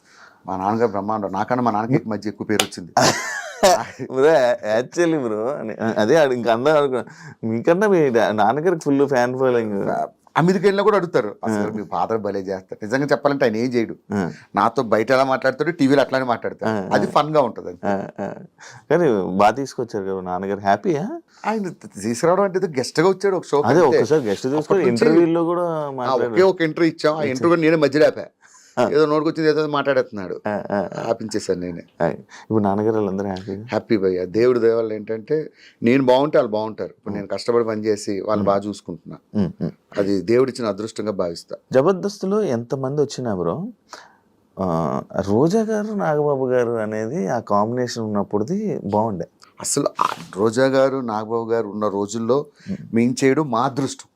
మా నాన్నగారు బ్రహ్మాండం, నాకన్నా మా నాన్నకి మధ్య ఎక్కువ పేరు వచ్చింది. బ్రో యాక్చువల్లీ బ్రో అదే ఇంకా అందరూ మీకన్నా మీ నాన్నగారికి ఫుల్ ఫ్యాన్ ఫాలోయింగ్. అమెరికా వెళ్ళినా కూడా అడుగుతారు, అసలు మీ ఫాదర్ భలే చేస్తారు. నిజంగా చెప్పాలంటే ఆయన ఏం చేయడు, నాతో బయట ఎలా మాట్లాడతాడు, టీవీలో అట్లానే మాట్లాడతాడు, అది ఫన్ గా ఉంటది. కానీ బాగా తీసుకొచ్చారు కదా నాన్నగారు, హ్యాపీయా? ఆయన తీసుకురావడం అంటే గెస్ట్ గా వచ్చాడు ఒక షో. అదే ఒకసారి గెస్ట్ తీసుకొని ఇంటర్వ్యూలో కూడా ఒక ఇంటర్వ్యూ ఇచ్చాం, ఆ ఇంటర్వ్యూ నేనే మధ్యలో ఆపా, ఏదో నోటుకొచ్చింది ఏదో మాట్లాడుతున్నాడు, ఆపించేసాను నేనే. ఇప్పుడు నాన్నగారు వాళ్ళందరూ హ్యాపీ భయ్య, దేవుడి దేవాళ్ళు ఏంటంటే నేను బాగుంటే వాళ్ళు బాగుంటారు. ఇప్పుడు నేను కష్టపడి పనిచేసి వాళ్ళు బాగా చూసుకుంటున్నా, అది దేవుడిచ్చిన అదృష్టంగా భావిస్తా. జబర్దస్త్లో ఎంతమంది వచ్చినా బ్రో, రోజా గారు నాగబాబు గారు అనేది ఆ కాంబినేషన్ ఉన్నప్పుడుది బాగుండే. అసలు రోజా గారు నాగబాబు గారు ఉన్న రోజుల్లో మేము చేయడం మా అదృష్టం.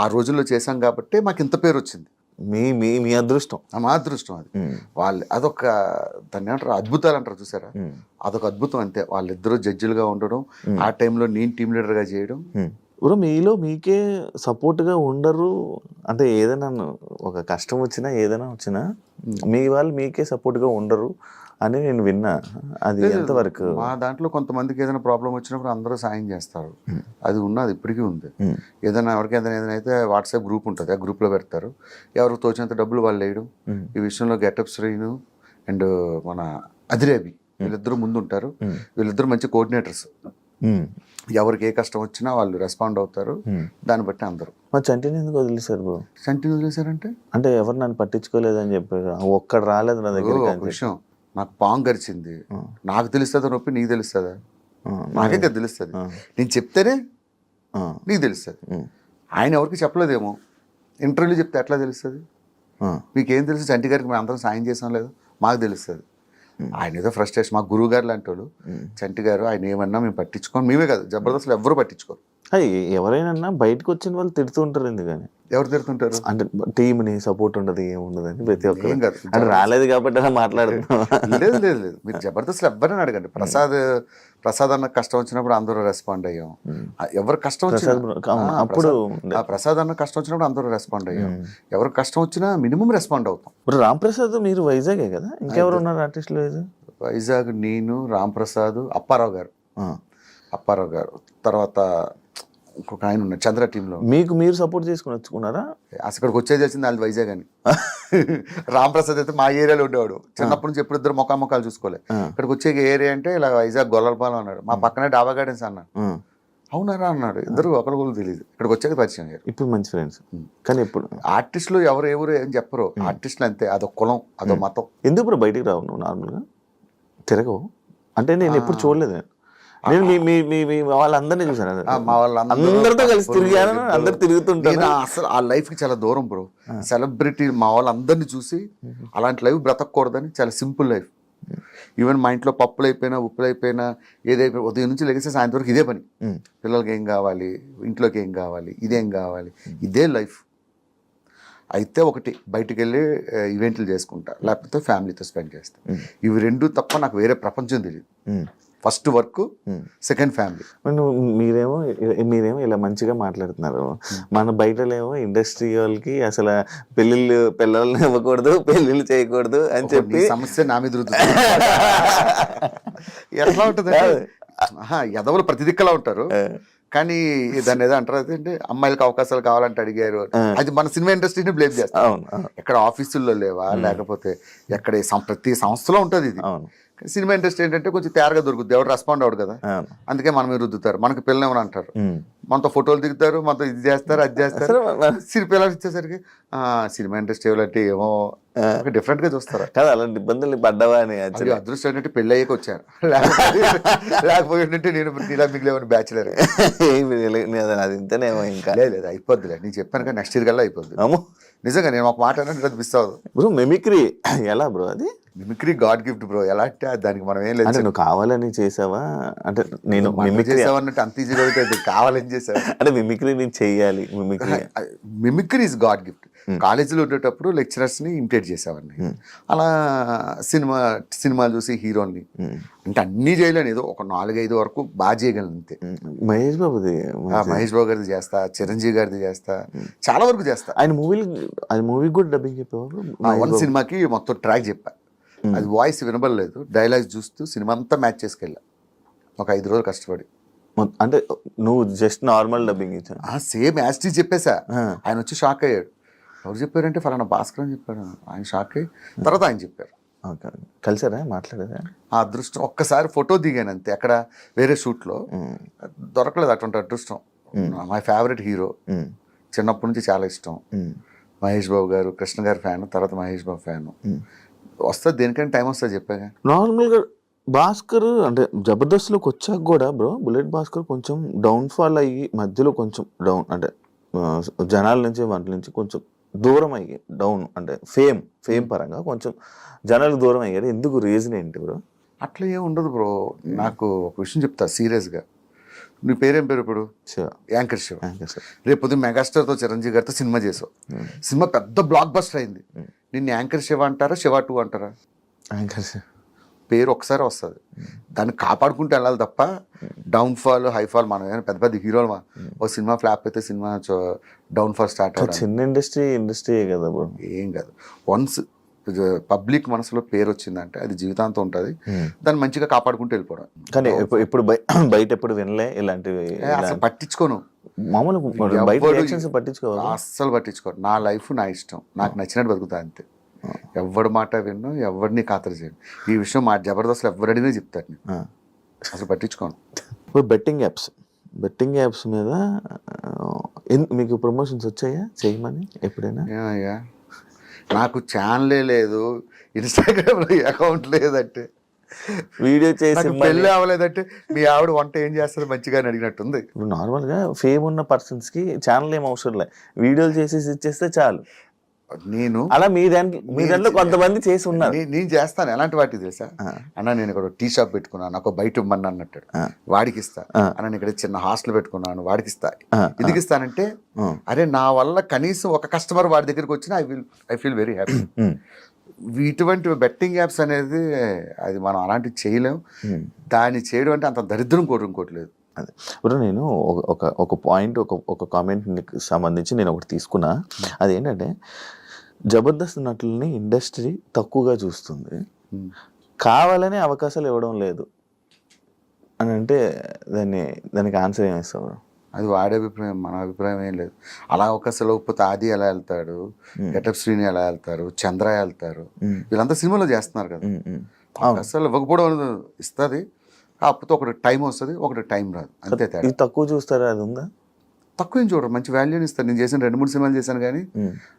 ఆ రోజుల్లో చేశాం కాబట్టి మాకు ఇంత పేరు వచ్చింది. మీ అదృష్టం, మా అదృష్టం అది. వాళ్ళు అదొక దాన్ని ఏమంటారు, అద్భుతాలు అంటారు చూసారా, అదొక అద్భుతం అంతే. వాళ్ళిద్దరూ జడ్జిలుగా ఉండడం, ఆ టైంలో నేను టీమ్ లీడర్గా చేయడం. బ్రో మీలో మీకే సపోర్ట్గా ఉండరు అంటే, ఏదైనా ఒక కష్టం వచ్చినా ఏదైనా వచ్చినా మీ వాళ్ళు మీకే సపోర్ట్గా ఉండరు అని నేను విన్నా, అది ఎంతవరకు? మా దాంట్లో కొంతమందికి ఏదైనా ప్రాబ్లం వచ్చినప్పుడు అందరూ సాయం చేస్తారు, అది ఉన్నది ఇప్పటికీ ఉంది. ఏదైనా ఎవరికైనా ఏదైనా అయితే వాట్సాప్ గ్రూప్ ఉంటుంది, ఆ గ్రూప్లో పెడతారు, ఎవరికి తోచినంత డబ్బులు వాళ్ళు వేయడం. ఈ విషయంలో గెటప్ శ్రీను అండ్ మన అదిరేబి వీళ్ళిద్దరూ ముందు ఉంటారు, వీళ్ళిద్దరూ మంచి కోఆర్డినేటర్స్. ఎవరికి ఏ కష్టం వచ్చినా వాళ్ళు రెస్పాండ్ అవుతారు, దాన్ని బట్టి అందరూ. మా చంటిని ఎందుకు వదిలేశారు బ్రో? చంటిని వదిలేశారంటే అంటే ఎవరు నన్ను పట్టించుకోలేదని చెప్పారు, ఒక్కడు రాలేదు నా దగ్గర. విషయం, నాకు పాము గరిచింది, నాకు తెలుస్తుందా నొప్పి, నీకు తెలుస్తుందా? నాకే కదా తెలుస్తుంది, నేను చెప్తేనే నీకు తెలుస్తుంది. ఆయన ఎవరికి చెప్పలేదేమో, ఇంటర్వ్యూలో చెప్తే ఎట్లా తెలుస్తుంది? మీకేం తెలుసు, చంటి గారికి మేము అందరం సాయం చేసాం లేదు, మాకు తెలుస్తుంది. ఆయన ఏదో ఫ్రస్ట్రేషన్, మా గురువు గారు లాంటి వాళ్ళు, చంటి గారు ఆయన ఏమన్నా మేము పట్టించుకోం, మేమే కాదు జబర్దస్త్లో ఎవరు పట్టించుకోరు. ఎవరైనా బయటకు వచ్చిన వాళ్ళు తిడుతూ ఉంటారు, ఎందుకని? ఎవరు తిడుతుంటారు? అంటే టీంని సపోర్ట్ ఉండదు, ఏముండదు అని ప్రతి ఒక్కరు. అంటే రాలేదు కాబట్టి అలా మాట్లాడుతున్నాం. లేదు లేదు లేదు, మీరు జబర్దస్త్లో ఎవరైనా అడగండి. ప్రసాద్ అన్న కష్టం వచ్చినప్పుడు అందరూ రెస్పాండ్ అయ్యాం. ఎవరు కష్టం వచ్చినా అప్పుడు ప్రసాద్ అన్న కష్టం వచ్చినప్పుడు అందరూ రెస్పాండ్ అయ్యాం. ఎవరికి కష్టం వచ్చినా మినిమం రెస్పాండ్ అవుతాం. ఇప్పుడు రామ్ ప్రసాద్ మీరు వైజాగే కదా, ఇంకెవరు ఉన్నారు ఆర్టిస్టులు? వైజాగ్ నేను, రామ్ ప్రసాద్, అప్పారావు గారు, తర్వాత ఇంకొక ఆయన ఉన్నాడు చంద్ర టీంలో. మీకు మీరు సపోర్ట్ చేసుకుని వచ్చుకున్నారా? అసలు ఇక్కడికి వచ్చేది వచ్చింది వాళ్ళు వైజాగ్ అని. రాంప్రసాద్ అయితే మా ఏరియాలో ఉండేవాడు చిన్నప్పటి నుంచి, ఎప్పుడు ఇద్దరు ముఖాలు చూసుకోలే. ఇక్కడికి వచ్చే ఏరియా అంటే ఇలా వైజాగ్ గొల్లలపాలెం అన్నాడు, మా పక్కనే డాబా గార్డెన్స్ అన్నాడు. అవునారా అన్నాడు. ఇద్దరు ఒకరు కూడా తెలియదు, ఇక్కడికి వచ్చాక పరిచయం అయ్యారు. ఇప్పుడు మంచి ఫ్రెండ్స్. కానీ ఇప్పుడు ఆర్టిస్టులు ఎవరు ఏం చెప్పరు, ఆర్టిస్టులు అంతే, అదొక కులం, అదొక మతం. ఎందుకు ఇప్పుడు బయటికి రావు నువ్వు? నార్మల్గా తిరగవు అంటే నేను ఎప్పుడు చూడలేదు. నేను మీ వాళ్ళందరినీ చూసాను, మా అందరితో కలిసి తిరిగాను, అందరు తిరుగుతుంటాను. అసలు ఆ లైఫ్ కి చాలా దూరం బ్రో. సెలబ్రిటీ మా వాళ్ళందరినీ చూసి అలాంటి లైఫ్ బ్రతకూడదని చాలా సింపుల్ లైఫ్. ఈవెన్ మా ఇంట్లో పప్పులు అయిపోయినా ఉప్పులు అయిపోయినా ఏదైపోయినా ఉదయం నుంచి లెగిస్తే సాయంత్రం వరకు ఇదే పని. పిల్లలకి ఏం కావాలి, ఇంట్లోకి ఏం కావాలి, ఇదేం కావాలి, ఇదే లైఫ్. అయితే ఒకటి బయటికి వెళ్ళి ఈవెంట్లు చేసుకుంటా, లేకపోతే ఫ్యామిలీతో స్పెండ్ చేస్తా. ఇవి రెండు తప్ప నాకు వేరే ప్రపంచం తెలియదు. First work, second family. మీరేమో ఇలా మంచిగా మాట్లాడుతున్నారు. మన బయటలేమో ఇండస్ట్రీ వాళ్ళకి అసలు పిల్లల్ని ఇవ్వకూడదు, పెళ్ళిళ్ళు చేయకూడదు అని చెప్పి సమస్య నా మీద ఎట్లా ఉంటుంది. ఎదవలు ప్రతి దిక్కలా ఉంటారు, కానీ దాన్ని ఏదో అంటారు అంటే అమ్మాయిలకు అవకాశాలు కావాలంటే అడిగారు. అది మన సినిమా ఇండస్ట్రీని బ్లేమ్ చేస్తాం. ఎక్కడ ఆఫీసుల్లో లేవా, లేకపోతే ఎక్కడ ప్రతి సంస్థలో ఉంటుంది ఇది. సినిమా ఇండస్ట్రీ ఏంటంటే కొంచెం తేరగా దొరుకుతుంది, ఎవరు రెస్పాండ్ అవడు కదా, అందుకే మనం రుద్దుతారు. మనకి పిల్లలు ఏమని అంటారు, మనతో ఫోటోలు దిగుతారు, మనతో ఇది చేస్తారు, అది చేస్తారు. పిల్లలు ఇచ్చేసరికి సినిమా ఇండస్ట్రీ అంటే ఏమో డిఫరెంట్ గా చూస్తారు కదా. అలాంటి ఇబ్బందులు పడ్డావా అని అదృష్టం ఏంటంటే పెళ్ళి అయ్యాక వచ్చాను, లేకపోతే నేను ఇలా మిగిలేమని బ్యాచులర్. అది ఇంతనేమో ఇంకా లేదు అయిపోద్దిలే, నేను చెప్పాను కదా నెక్స్ట్ ఇయర్ కల్లా అయిపోద్ది. నిజంగా నేను ఒక మాట అంటే మిస్ అవ్వదు బ్రో. మిమిక్రీ ఎలా బ్రో? అది మిమిక్రీ గాడ్ గిఫ్ట్ బ్రో. ఎలా అంటే దానికి మనం ఏం లేదు. నువ్వు కావాలని చేసావా అంటే? నేను మిమిక్రీ చేసావన్నట్టు అంత ఈజీగా అవుతుంది. కావాలని చేసావా అంటే మిమిక్రీ నేను చెయ్యాలి. Mimicry is God gift. కాలేజీలో ఉండేటప్పుడు లెక్చరర్స్ ని ఇమిటేట్ చేసేవాడిని. అలా సినిమాలు చూసి హీరోని అంటే అన్ని చేయలేను, ఏదో ఒక 4-5 వరకు బాగా చేయగలను అంతే. మహేష్ బాబు గారిది చేస్తా, చిరంజీవి గారిది చేస్తా, చాలా వరకు చేస్తా. ఆయన మూవీ కూడా డబ్బింగ్ చెప్పేవారు. వన్ సినిమాకి మొత్తం ట్రాక్ చెప్పా, అది వాయిస్ వినబడలేదు, డైలాగ్స్ చూస్తూ సినిమా అంతా మ్యాచ్ చేసుకెళ్ళా ఒక 5 రోజులు కష్టపడి. అంటే నువ్వు జస్ట్ నార్మల్ డబ్బింగ్ ఇచ్చా? సేమ్ యాస్టీ చెప్పేసా. ఆయన వచ్చి షాక్ అయ్యాడు. ఎవరు చెప్పారంటే ఫలానా భాస్కర్ అని చెప్పాడు. ఆయన షాక్ అయ్యి తర్వాత ఆయన చెప్పారు. కలిసారా, మాట్లాడేదా? ఆ అదృష్టం ఒక్కసారి ఫోటో దిగాను అంతే, అక్కడ వేరే షూట్లో దొరకలేదు అటువంటి అదృష్టం. మై ఫేవరెట్ హీరో, చిన్నప్పటి నుంచి చాలా ఇష్టం. మహేష్ బాబు గారు, కృష్ణ గారి ఫ్యాన్, తర్వాత మహేష్ బాబు ఫ్యాన్. వస్తుంది దేనికైనా టైం వస్తుంది చెప్పాగా. నార్మల్గా భాస్కర్ అంటే జబర్దస్త్లోకి వచ్చాక కూడా బ్రో, బుల్లెట్ భాస్కర్ కొంచెం డౌన్ఫాల్ అయ్యి మధ్యలో కొంచెం డౌన్ అంటే జనాల నుంచి వాటి నుంచి కొంచెం దూరం అయ్యి డౌన్ అంటే ఫేమ్ పరంగా కొంచెం జనాలకు దూరం అయ్యారు. ఎందుకు, రీజన్ ఏంటి బ్రో? అట్లా ఏం ఉండదు బ్రో. నాకు ఒక విషయం చెప్తా సీరియస్గా. నీ పేరేం పేరు ఇప్పుడు? యాంకర్ శివ. రేపు పొద్దున్న మెగాస్టార్తో చిరంజీవి గారితో సినిమా చేసావు, సినిమా పెద్ద బ్లాక్ బస్టర్ అయింది. నిన్ను యాంకర్ శివ అంటారా, శివ 2 అంటారా? యాంకర్ శివ పేరు ఒకసారి వస్తుంది, దాన్ని కాపాడుకుంటూ వెళ్ళాలి తప్ప డౌన్ఫాల్ హైఫాల్ మనం ఏమైనా పెద్ద పెద్ద హీరోలు ఒక సినిమా ఫ్లాప్ అయితే సినిమా డౌన్ఫాల్ స్టార్ట్ అవుతుంది. చిన్న ఇండస్ట్రీ కదా బ్రో. ఏం కాదు, వన్స్ పబ్లిక్ మనసులో పేరు వచ్చిందంటే అది జీవితాంతం ఉంటుంది. దాన్ని మంచిగా కాపాడుకుంటూ వెళ్ళిపోవడం. కానీ ఇప్పుడు బయట ఎప్పుడు వినలే ఇలాంటివి, అసలు పట్టించుకోను. మామూలు పట్టించుకోవాలి, అస్సలు పట్టించుకోను. నా లైఫ్ నా ఇష్టం, నాకు నచ్చినట్టు బతుకుతా అంతే. ఎవరి మాట విన్ను, ఎవరిని ఖాతరు చేయను. ఈ విషయం మా జబర్దస్త్లో ఎవరడిగినా చెప్తాను, నేను అసలు పట్టించుకోను. ఇప్పుడు బెట్టింగ్ యాప్స్ మీద మీకు ప్రమోషన్స్ వచ్చాయా చేయమని ఎప్పుడైనా? నాకు ఛానలే లేదు, ఇన్స్టాగ్రామ్లో అకౌంట్ లేదంటే, వీడియో చేసి పెళ్ళి అవ్వలేదంటే మీ ఆవిడ వంట ఏం చేస్తుంది మంచిగా అని అడిగినట్టుంది. ఇప్పుడు నార్మల్గా ఫేమ్ ఉన్న పర్సన్స్కి ఛానల్ ఏం అవసరం లేదు, వీడియోలు చేసేసి ఇచ్చేస్తే చాలు. నేను అలా మీ దాంట్లో కొంతమంది చేసి ఉన్నారు. నేను చేస్తాను. ఎలాంటి వాటికి తెలుసా అన్న, నేను ఇక్కడ టీ షాప్ పెట్టుకున్నాను, నాకు బయట ఇవ్వమని అన్నట్టు వాడికి ఇస్తా. అన్న ఇక్కడ చిన్న హాస్టల్ పెట్టుకున్నాను, వాడికి ఇస్తా. ఎందుకు ఇస్తానంటే, అరే నా వల్ల కనీసం ఒక కస్టమర్ వాడి దగ్గరికి వచ్చినా ఐ ఫీల్ వెరీ హ్యాపీ. ఇటువంటి బెట్టింగ్ యాప్స్ అనేది అది మనం అలాంటివి చేయలేము. దాన్ని చేయడం అంటే అంత దరిద్రం ఇంకోట్లేదు. అదే ఇప్పుడు నేను ఒక పాయింట్ ఒక కామెంట్కి సంబంధించి నేను ఒకటి తీసుకున్నా. అదేంటంటే జబర్దస్త్ నటుల్ని ఇండస్ట్రీ తక్కువగా చూస్తుంది, కావాలనే అవకాశాలు ఇవ్వడం లేదు అని అంటే దానికి ఆన్సర్ ఏమిస్తావు? అది వాడి అభిప్రాయం, మన అభిప్రాయం ఏం లేదు. అలా అవకాశాలు లేకపోతే ఆది ఎలా వెళ్తాడు, గెటప్ శ్రీని ఎలా వెళ్తారు, చంద్ర వెళ్తారు, వీళ్ళంతా సినిమాలో చేస్తున్నారు కదా. అవకాశాలు ఇవ్వకపోవడం అనేది ఇస్తుంది, కాకపోతే ఒకటి టైం వస్తుంది, ఒకటి టైం రాదు, అంతే తేడా. ఇది తక్కువ చూస్తారా, అది ఉందా? తక్కువ ఏం చూడరు, మంచి వాల్యూని ఇస్తారు. నేను చేసిన 2-3 సినిమాలు చేశాను కానీ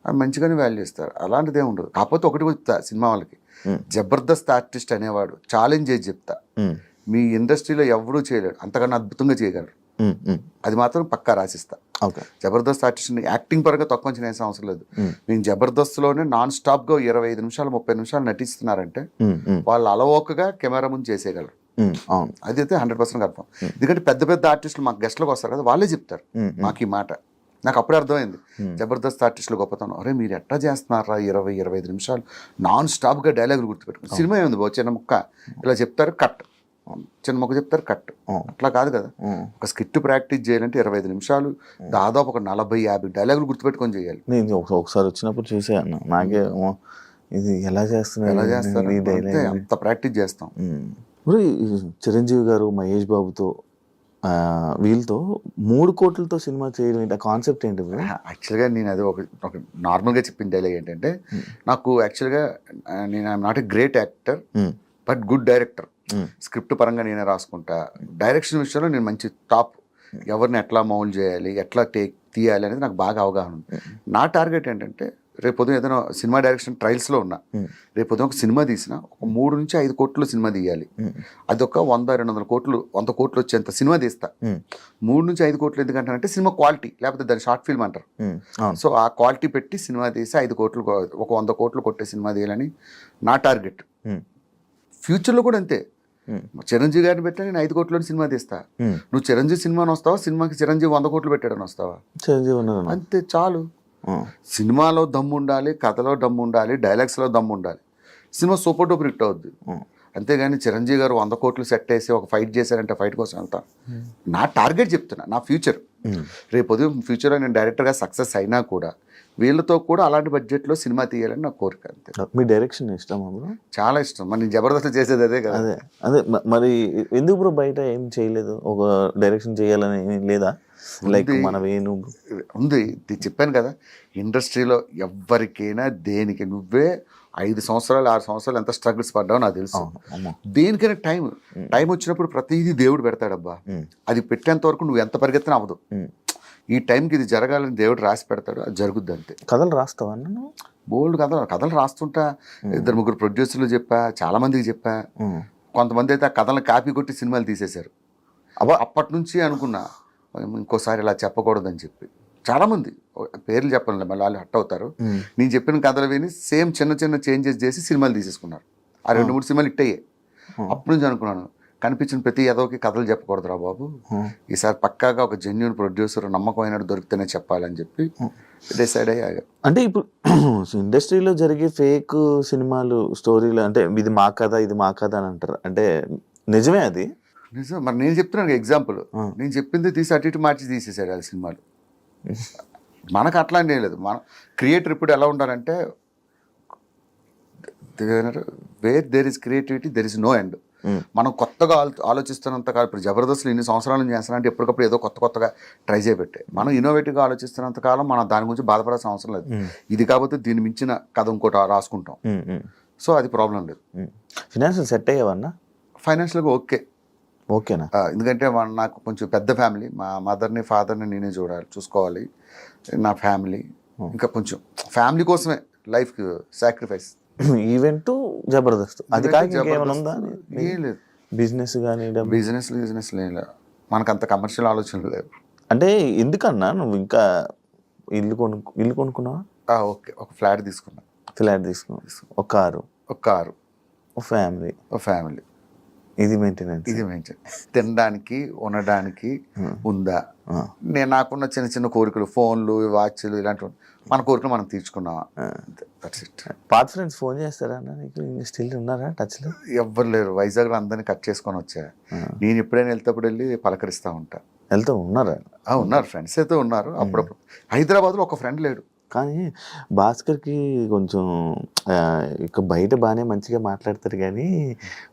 అది మంచిగానే వాల్యూ ఇస్తారు, అలాంటిది ఏమి ఉండదు. కాకపోతే ఒకటి చెప్తా సినిమా వాళ్ళకి, జబర్దస్త్ ఆర్టిస్ట్ అనేవాడు ఛాలెంజ్ చేసి చెప్తా, మీ ఇండస్ట్రీలో ఎవడూ చేయలేడు, అంతకన్నా అద్భుతంగా చేయగలరు, అది మాత్రం పక్కా రాసిస్తా. జబర్దస్త్ ఆర్టిస్ట్ యాక్టింగ్ పరంగా తక్కువ అంచనా వేసే అవసరం లేదు. నేను జబర్దస్త్లోనే నాన్ స్టాప్ గా 25 నిమిషాలు 30 నిమిషాలు నటిస్తున్నారంటే వాళ్ళు అలవోకగా కెమెరా ముందు చేసేయగలరు. అది అయితే 100% అర్థం. ఎందుకంటే పెద్ద పెద్ద ఆర్టిస్టులు మాకు గెస్ట్లకు వస్తారు కదా, వాళ్ళే చెప్తారు మాకు ఈ మాట. నాకు అప్పుడే అర్థమైంది జబర్దస్త్ ఆర్టిస్టులు గొప్పతనం. అరే మీరు ఎట్లా చేస్తున్నారా 20-25 నిమిషాలు నాన్ స్టాప్ గా డైలాగులు గుర్తుపెట్టుకుని. సినిమా ఏముంది బాబు, చిన్న ముక్క ఇలా చెప్తారు కట్, చిన్న మొక్క చెప్తారు కట్, అట్లా కాదు కదా. ఒక స్కిట్ ప్రాక్టీస్ చేయాలంటే 25 నిమిషాలు దాదాపు ఒక 40-50 డైలాగులు గుర్తుపెట్టుకొని చేయాలి. నేను ఒకసారి వచ్చినప్పుడు చూసాను, నాకే ఇది ఎలా చేస్తున్నారు, అంత ప్రాక్టీస్ చేస్తాం. ఇప్పుడు చిరంజీవి గారు మహేష్ బాబుతో వీళ్ళతో 3 కోట్లతో సినిమా చేయడం ఏంటి, ఆ కాన్సెప్ట్ ఏంటి? యాక్చువల్గా నేను అది ఒక నార్మల్గా చెప్పిన డైలాగ్ ఏంటంటే, నాకు యాక్చువల్గా నేను I'm not a great actor but good director. Script పరంగా నేనే రాసుకుంటా, డైరెక్షన్ విషయంలో నేను మంచి టాప్, ఎవరిని ఎట్లా మౌల్డ్ చేయాలి, ఎట్లా తీయాలి అనేది నాకు బాగా అవగాహన ఉంది. నా టార్గెట్ ఏంటంటే, రేపు పొద్దున ఏదైనా సినిమా డైరెక్షన్ ట్రయల్స్లో ఉన్నా, రేపు పొద్దున ఒక సినిమా తీసిన ఒక 3-5 కోట్లు సినిమా తీయాలి, అదొక 100-200 కోట్లు 100 కోట్లు వచ్చేంత సినిమా తీస్తా. 3-5 కోట్లు ఎందుకంటానంటే సినిమా క్వాలిటీ, లేకపోతే దాన్ని షార్ట్ ఫిల్మ్ అంటారు. సో ఆ క్వాలిటీ పెట్టి సినిమా తీసి 5 కోట్లు ఒక 100 కోట్లు కొట్టే సినిమా తీయాలని నా టార్గెట్. ఫ్యూచర్లో కూడా అంతే. చిరంజీవి గారిని పెట్టా నేను 5 కోట్ల సినిమా తీస్తా, నువ్వు చిరంజీవి సినిమాని వస్తావా, సినిమాకి చిరంజీవి 100 కోట్లు పెట్టాడని వస్తావా? అంతే చాలు. సినిమాలో దమ్ము ఉండాలి, కథలో దమ్ము ఉండాలి, డైలాగ్స్లో దమ్ము ఉండాలి, సినిమా సూపర్ డూపర్ హిట్ అవుద్ది. అంతేగాని చిరంజీవి గారు 100 కోట్లు సెట్ వేసి ఒక ఫైట్ చేశారంటే ఫైట్ కోసం వెళ్తాను. నా టార్గెట్ చెప్తున్నా, నా ఫ్యూచర్. రేపు ఉదయం ఫ్యూచర్లో నేను డైరెక్టర్గా సక్సెస్ అయినా కూడా వీళ్ళతో కూడా అలాంటి బడ్జెట్లో సినిమా తీయాలని నా కోరిక. అంతే. మీ డైరెక్షన్ ఇష్టం? చాలా ఇష్టం. మరి నేను జబర్దస్త్ చేసేది అదే కదా. అదే మరి ఎందుకు బ్రో బయట ఏం చేయలేదు, ఒక డైరెక్షన్ చేయాలని లేదా? లైక్ ఉంది, చెప్పాను కదా, ఇండస్ట్రీలో ఎవరికైనా దేనికి నువ్వే 5 సంవత్సరాలు 6 సంవత్సరాలు ఎంత స్ట్రగుల్స్ పడ్డావో నాకు తెలుసు. దేనికైనా టైం వచ్చినప్పుడు ప్రతిదీ దేవుడు పెడతాడబ్బా, అది పెట్టేంత వరకు నువ్వు ఎంత పరిగెత్తినా అవ్వదు. ఈ టైంకి ఇది జరగాలని దేవుడు రాసి పెడతాడు, అది జరుగుద్ది అంతే. కథలు రాస్తావా? బోల్డ్ కథలు రాస్తుంటా, 2-3 ప్రొడ్యూసర్లు చెప్పా, చాలా మందికి చెప్పా. కొంతమంది అయితే ఆ కథలను కాపీ కొట్టి సినిమాలు తీసేశారు. అప్పటి నుంచి అనుకున్నా ఇంకోసారి ఇలా చెప్పకూడదని చెప్పి. చాలామంది పేర్లు చెప్పాలి, మళ్ళీ వాళ్ళు హట్ అవుతారు. నేను చెప్పిన కథలు విని సేమ్ చిన్న చేంజెస్ చేసి సినిమాలు తీసేసుకున్నారు. ఆ 2-3 సినిమాలు హిట్ అయ్యాయి. అప్పటి నుంచి అనుకున్నాను, కనిపించిన ప్రతి ఏదోకి కథలు చెప్పకూడదురా బాబు, ఈసారి పక్కాగా ఒక జెన్యూన్ ప్రొడ్యూసర్ నమ్మకమైన దొరికితేనే చెప్పాలని చెప్పి డిసైడ్ అయ్యాగా. అంటే ఇప్పుడు ఇండస్ట్రీలో జరిగే ఫేక్ సినిమాలు స్టోరీలు అంటే ఇది మా కథ ఇది మా కథ అని అంటారు, అంటే నిజమే? అది నిజం. మరి నేను చెప్తున్నాను ఎగ్జాంపుల్, నేను చెప్పింది తీసి అటు ఇటు మార్చి తీసేసాడు ఆ సినిమాలు. మనకు అట్లా ఏం లేదు. మన క్రియేటర్ ఇప్పుడు ఎలా ఉండాలంటే, where there is creativity there is no end. మనం కొత్తగా ఆలోచిస్తున్నంత కాలం, ఇప్పుడు జబర్దస్త్లు ఇన్ని సంవత్సరాల నుంచి చేస్తానంటే ఎప్పటికప్పుడు ఏదో కొత్తగా ట్రై చేయబెట్టే. మనం ఇన్నోవేటివ్గా ఆలోచిస్తున్నంత కాలం మనం దాని గురించి బాధపడాల్సిన అవసరం లేదు. ఇది కాకపోతే దీన్ని మించిన కథ ఇంకోటి రాసుకుంటాం. సో అది ప్రాబ్లం లేదు. ఫైనాన్షియల్ సెట్ అయ్యేవన్నా? ఫైనాన్షియల్గా ఓకేనా? ఎందుకంటే నాకు కొంచెం పెద్ద ఫ్యామిలీ, మా మదర్ని ఫాదర్ని నేనే చూసుకోవాలి, నా ఫ్యామిలీ, ఇంకా కొంచెం ఫ్యామిలీ కోసమే లైఫ్ సాక్రిఫైస్. ఈవెంట్ జబర్దస్త్ అది కాక ఇంకేమైనా ఉందా? ఏం లేదు. బిజినెస్ కానీ బిజినెస్ లేదు, మనకు అంత కమర్షియల్ ఆలోచనలు లేవు. అంటే ఎందుకన్నా నువ్వు ఇంకా ఇల్లు కొనుక్కున్నావా? ఓకే, ఒక ఫ్లాట్ తీసుకున్నా. ఒక కారు, ఒక ఫ్యామిలీ. ఇది మెయింటెనెన్స్. తినడానికి ఉండడానికి ఉందా? నేను నాకున్న చిన్న కోరికలు, ఫోన్లు, వాచ్లు, ఇలాంటివి మన కోరికలు మనం తీర్చుకున్నావా? పాత ఫ్రెండ్స్ ఫోన్ చేస్తారా నీకు? స్టిల్ ఉన్నారా టచ్లో? ఎవ్వరు లేరు. వైజాగ్లో అందరినీ కట్ చేసుకొని వచ్చా. నేను ఎప్పుడైనా వెళ్తేప్పుడు వెళ్ళి పలకరిస్తూ ఉంటా. ఉన్నారు ఫ్రెండ్స్ అయితే ఉన్నారు. అప్పుడప్పుడు హైదరాబాద్లో ఒక ఫ్రెండ్ లేడు. కానీ భాస్కర్‌కి కొంచెం ఇక బయట బానే మంచిగా మాట్లాడతారు గానీ,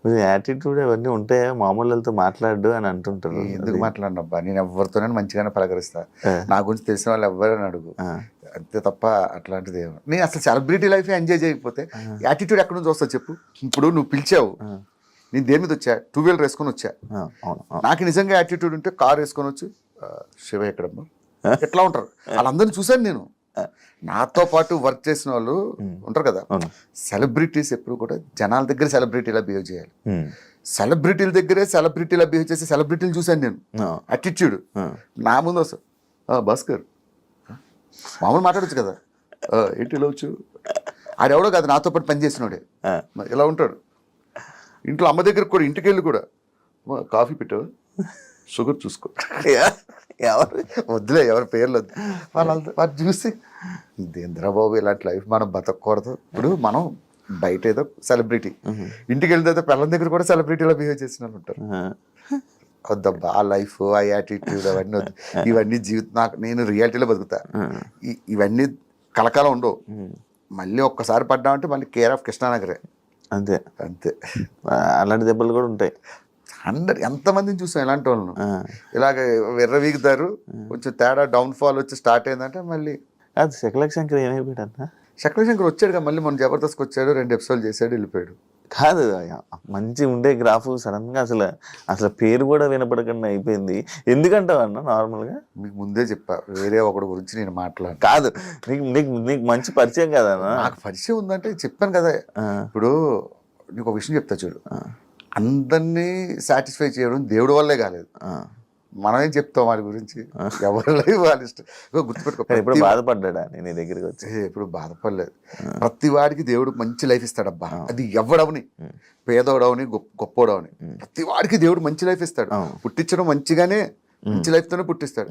కొంచెం యాటిట్యూడ్ అవన్నీ ఉంటాయా? మామూలోళ్ళతో మాట్లాడడు అని అంటుంటారు. ఎందుకు మాట్లాడినబ్బా, నేను ఎవరితోనైనా మంచిగానే పలకరిస్తా. ఆ! నా గురించి తెలిసిన వాళ్ళు ఎవరైనా అడుగు, ఆ! అంతే తప్ప అట్లాంటిది ఏమో. నేను అసలు సెలబ్రిటీ లైఫ్ ఎంజాయ్ చేయకపోతే యాటిట్యూడ్ ఎక్కడి నుంచి వస్తా చెప్పు. ఇప్పుడు నువ్వు పిలిచావు, ఆ! నేను దేని మీద వచ్చా, 2 వీలర్ వేసుకొని వచ్చా. ఆ! అవును. అవును. నాకు నిజంగా యాటిట్యూడ్ ఉంటే కార్ వేసుకొని వచ్చి శివ ఎక్కడమ్మా ఎట్లా ఉంటారు వాళ్ళందరినీ చూశాను నేను. నాతో పాటు వర్క్ చేసిన వాళ్ళు ఉంటారు కదా, అవును. సెలబ్రిటీస్ ఎప్పుడు కూడా జనాల దగ్గర సెలబ్రిటీలా బిహేవ్ చేయాలి. హ్మ్. సెలబ్రిటీల దగ్గరే సెలబ్రిటీలా బిహేవ్ చేసే సెలబ్రిటీలు చూశాను నేను. ఆ! యాటిట్యూడ్ ఆ! నా ముందు వస్తా, భాస్కర్ మామూలు మాట్లాడచ్చు కదా, ఏంటి ఇలా వచ్చు, ఆడెవడో కాదు నాతో పాటు పనిచేసినోడే, ఆ! మరి ఇలా ఉంటాడు. ఇంట్లో అమ్మ దగ్గర కూడా ఇంటికి వెళ్ళి కూడా, "అమ్మా, కాఫీ పెట్టావా, షుగర్ చూసుకో." ఎవరు? వద్దులే, ఎవరి పేర్లు వద్దు. వాళ్ళు చూసి ఇంద్రబాబు ఇలాంటి లైఫ్ మనం బతకూడదు. ఇప్పుడు మనం బయట ఏదో సెలబ్రిటీ, ఇంటికి వెళ్తే పిల్లల దగ్గర కూడా సెలబ్రిటీలో బిహేవ్ చేసిన వాళ్ళు ఉంటారు. ఆ! వద్దబ్బా ఆ లైఫ్, ఆ యాటిట్యూడ్ అవన్నీ వద్దు. ఇవన్నీ జీవితం, నాకు నేను రియాలిటీలో బతుకుతా. ఇవన్నీ కలకాలం ఉండవు. మళ్ళీ ఒక్కసారి పడ్డామంటే మళ్ళీ కేర్ ఆఫ్ కృష్ణానగరే, అంతే. అంతే. అలాంటి దెబ్బలు కూడా ఉంటాయి. ఎంతమందిని చూసాం ఇలాంటి వాళ్ళను. ఆ! ఇలాగ విర్రవీగుతారు, కొంచెం తేడా డౌన్ ఫాల్ వచ్చి స్టార్ట్ అయిందంటే మళ్ళీ. కాదు, శకలక శంకర్ ఏమైపోయాడన్నా? శంకర్ వచ్చాడుగా మళ్ళీ, మన జబర్దస్త్కి వచ్చాడు, 2 ఎపిసోడ్ చేశాడు, వెళ్ళిపోయాడు. కాదు, మంచి ఉండే గ్రాఫ్ సడన్ గా అసలు పేరు కూడా వినపడకుండా అయిపోయింది. ఎందుకంటావు అన్న? నార్మల్గా మీకు ముందే చెప్పా, వేరే ఒకటి గురించి నేను మాట్లాడు. కాదు, నీకు నీకు నీకు మంచి పరిచయం కదన్నా. నాకు పరిచయం ఉందంటే చెప్పాను కదా. ఆ! ఇప్పుడు నీకు ఒక విషయం చెప్తా చూడు, ఆ! అందరినీ సాటిస్ఫై చేయడం దేవుడి వల్లే కాలేదు. ఆ! మనమేం చెప్తాం వాడి గురించి, ఎవరి లైఫ్ వాళ్ళ ఇష్టం. గుర్తుపెట్టుకో, ఇప్పుడు బాధపడ్డా నేను నీ దగ్గరికి వచ్చి. ఎప్పుడు బాధపడలేదు. ప్రతి వాడికి దేవుడు మంచి లైఫ్ ఇస్తాడబ్బా, అది ఎవడవని, పేదోడవని గొప్పోడవని, ప్రతి వాడికి దేవుడు మంచి లైఫ్ ఇస్తాడు. పుట్టించడం మంచిగానే, మంచి లైఫ్ తోనే పుట్టిస్తాడు.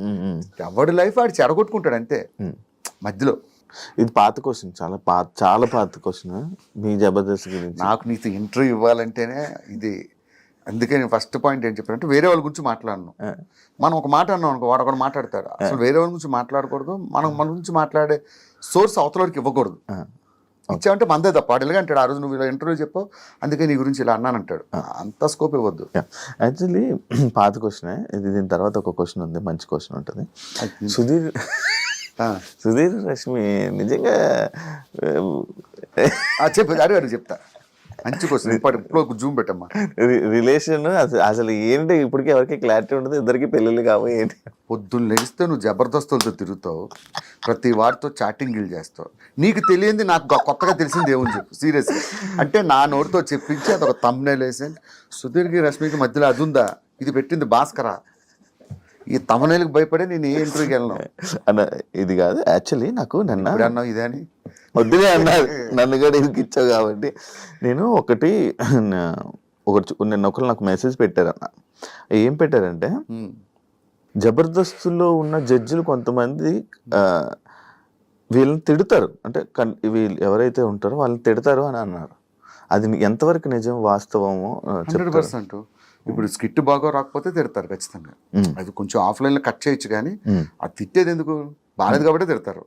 ఎవడి లైఫ్ వాడు చెడగొట్టుకుంటాడు అంతే మధ్యలో. ఇది పాత క్వశ్చన్, చాలా పాత క్వశ్చన్ మీ జబర్దస్త్ గురించి. నాకు నీతో ఇంటర్వ్యూ ఇవ్వాలంటేనే ఇది. అందుకే నేను ఫస్ట్ పాయింట్ ఏం చెప్పానంటే, వేరే వాళ్ళ గురించి మాట్లాడను. మనం ఒక మాట అన్నాం అనుకో, వాడు ఒకటి మాట్లాడతాడు. అసలు వేరే వాళ్ళ గురించి మాట్లాడకూడదు, మనం మన గురించి మాట్లాడే సోర్స్ అవతలకి ఇవ్వకూడదు. ఇచ్చామంటే మందే తప్ప. వాడు ఎలాగ అంటాడు, ఆ రోజు నువ్వు ఇలా ఇంటర్వ్యూ చెప్పావు అందుకే నీ గురించి ఇలా అన్నానంటాడు. అంత స్కోప్ ఇవ్వద్దు. యాక్చువల్లీ పాత క్వశ్చనే ఇది. దీని తర్వాత ఒక క్వశ్చన్ ఉంది, మంచి క్వశ్చన్ ఉంటుంది. సుధీర్ రష్మి నిజంగా చెప్పు, అడిగాడు చెప్తా. మంచి క్వశ్చన్, ఇప్పుడు జూమ్ పెట్టమ్మా. రిలేషన్ అసలు ఏంటి, ఇప్పటికీ ఎవరికి క్లారిటీ ఉండదు, ఇద్దరికి పెళ్ళిళ్ళు కావు ఏంటి? పొద్దున్న లెగిస్తే నువ్వు జబర్దస్తులతో తిరుగుతావు, ప్రతి వారితో చాటింగ్లు చేస్తావు. నీకు తెలియంది నాకు కొత్తగా తెలిసింది ఏమని చెప్పు సీరియస్గా. అంటే నా నోటితో చెప్పించి అదొక థంబ్నెయిల్ వేసి, సుధీర్కి రష్మికి మధ్యలో అది ఉందా, ఇది పెట్టింది భాస్కరా, ఈ తమనేలకు భయపడే నేను ఏ ఇంటర్వ్యూకి వెళ్ళను అన్న. ఇది కాదు యాక్చువల్లీ, నాకు నిన్న అన్నావు ఇదే అని వద్దులే అన్నారు, నన్ను కూడా ఇది ఇచ్చావు కాబట్టి. నేను నిన్న ఒకరు నాకు మెసేజ్ పెట్టారన్న. ఏం పెట్టారంటే, జబర్దస్తులో ఉన్న జడ్జిలు కొంతమంది వీళ్ళని తిడతారు, అంటే వీళ్ళు ఎవరైతే ఉంటారో వాళ్ళని తిడతారు అని అన్నారు. అది ఎంతవరకు నిజం, వాస్తవమో? 100%. ఇప్పుడు స్కిట్ బాగా రాకపోతే తిడతారు ఖచ్చితంగా. అది కొంచెం ఆఫ్లైన్లో కట్ చేయొచ్చు, కానీ అది తిట్టేది ఎందుకు, బాగాలేదు కాబట్టి తిడతారు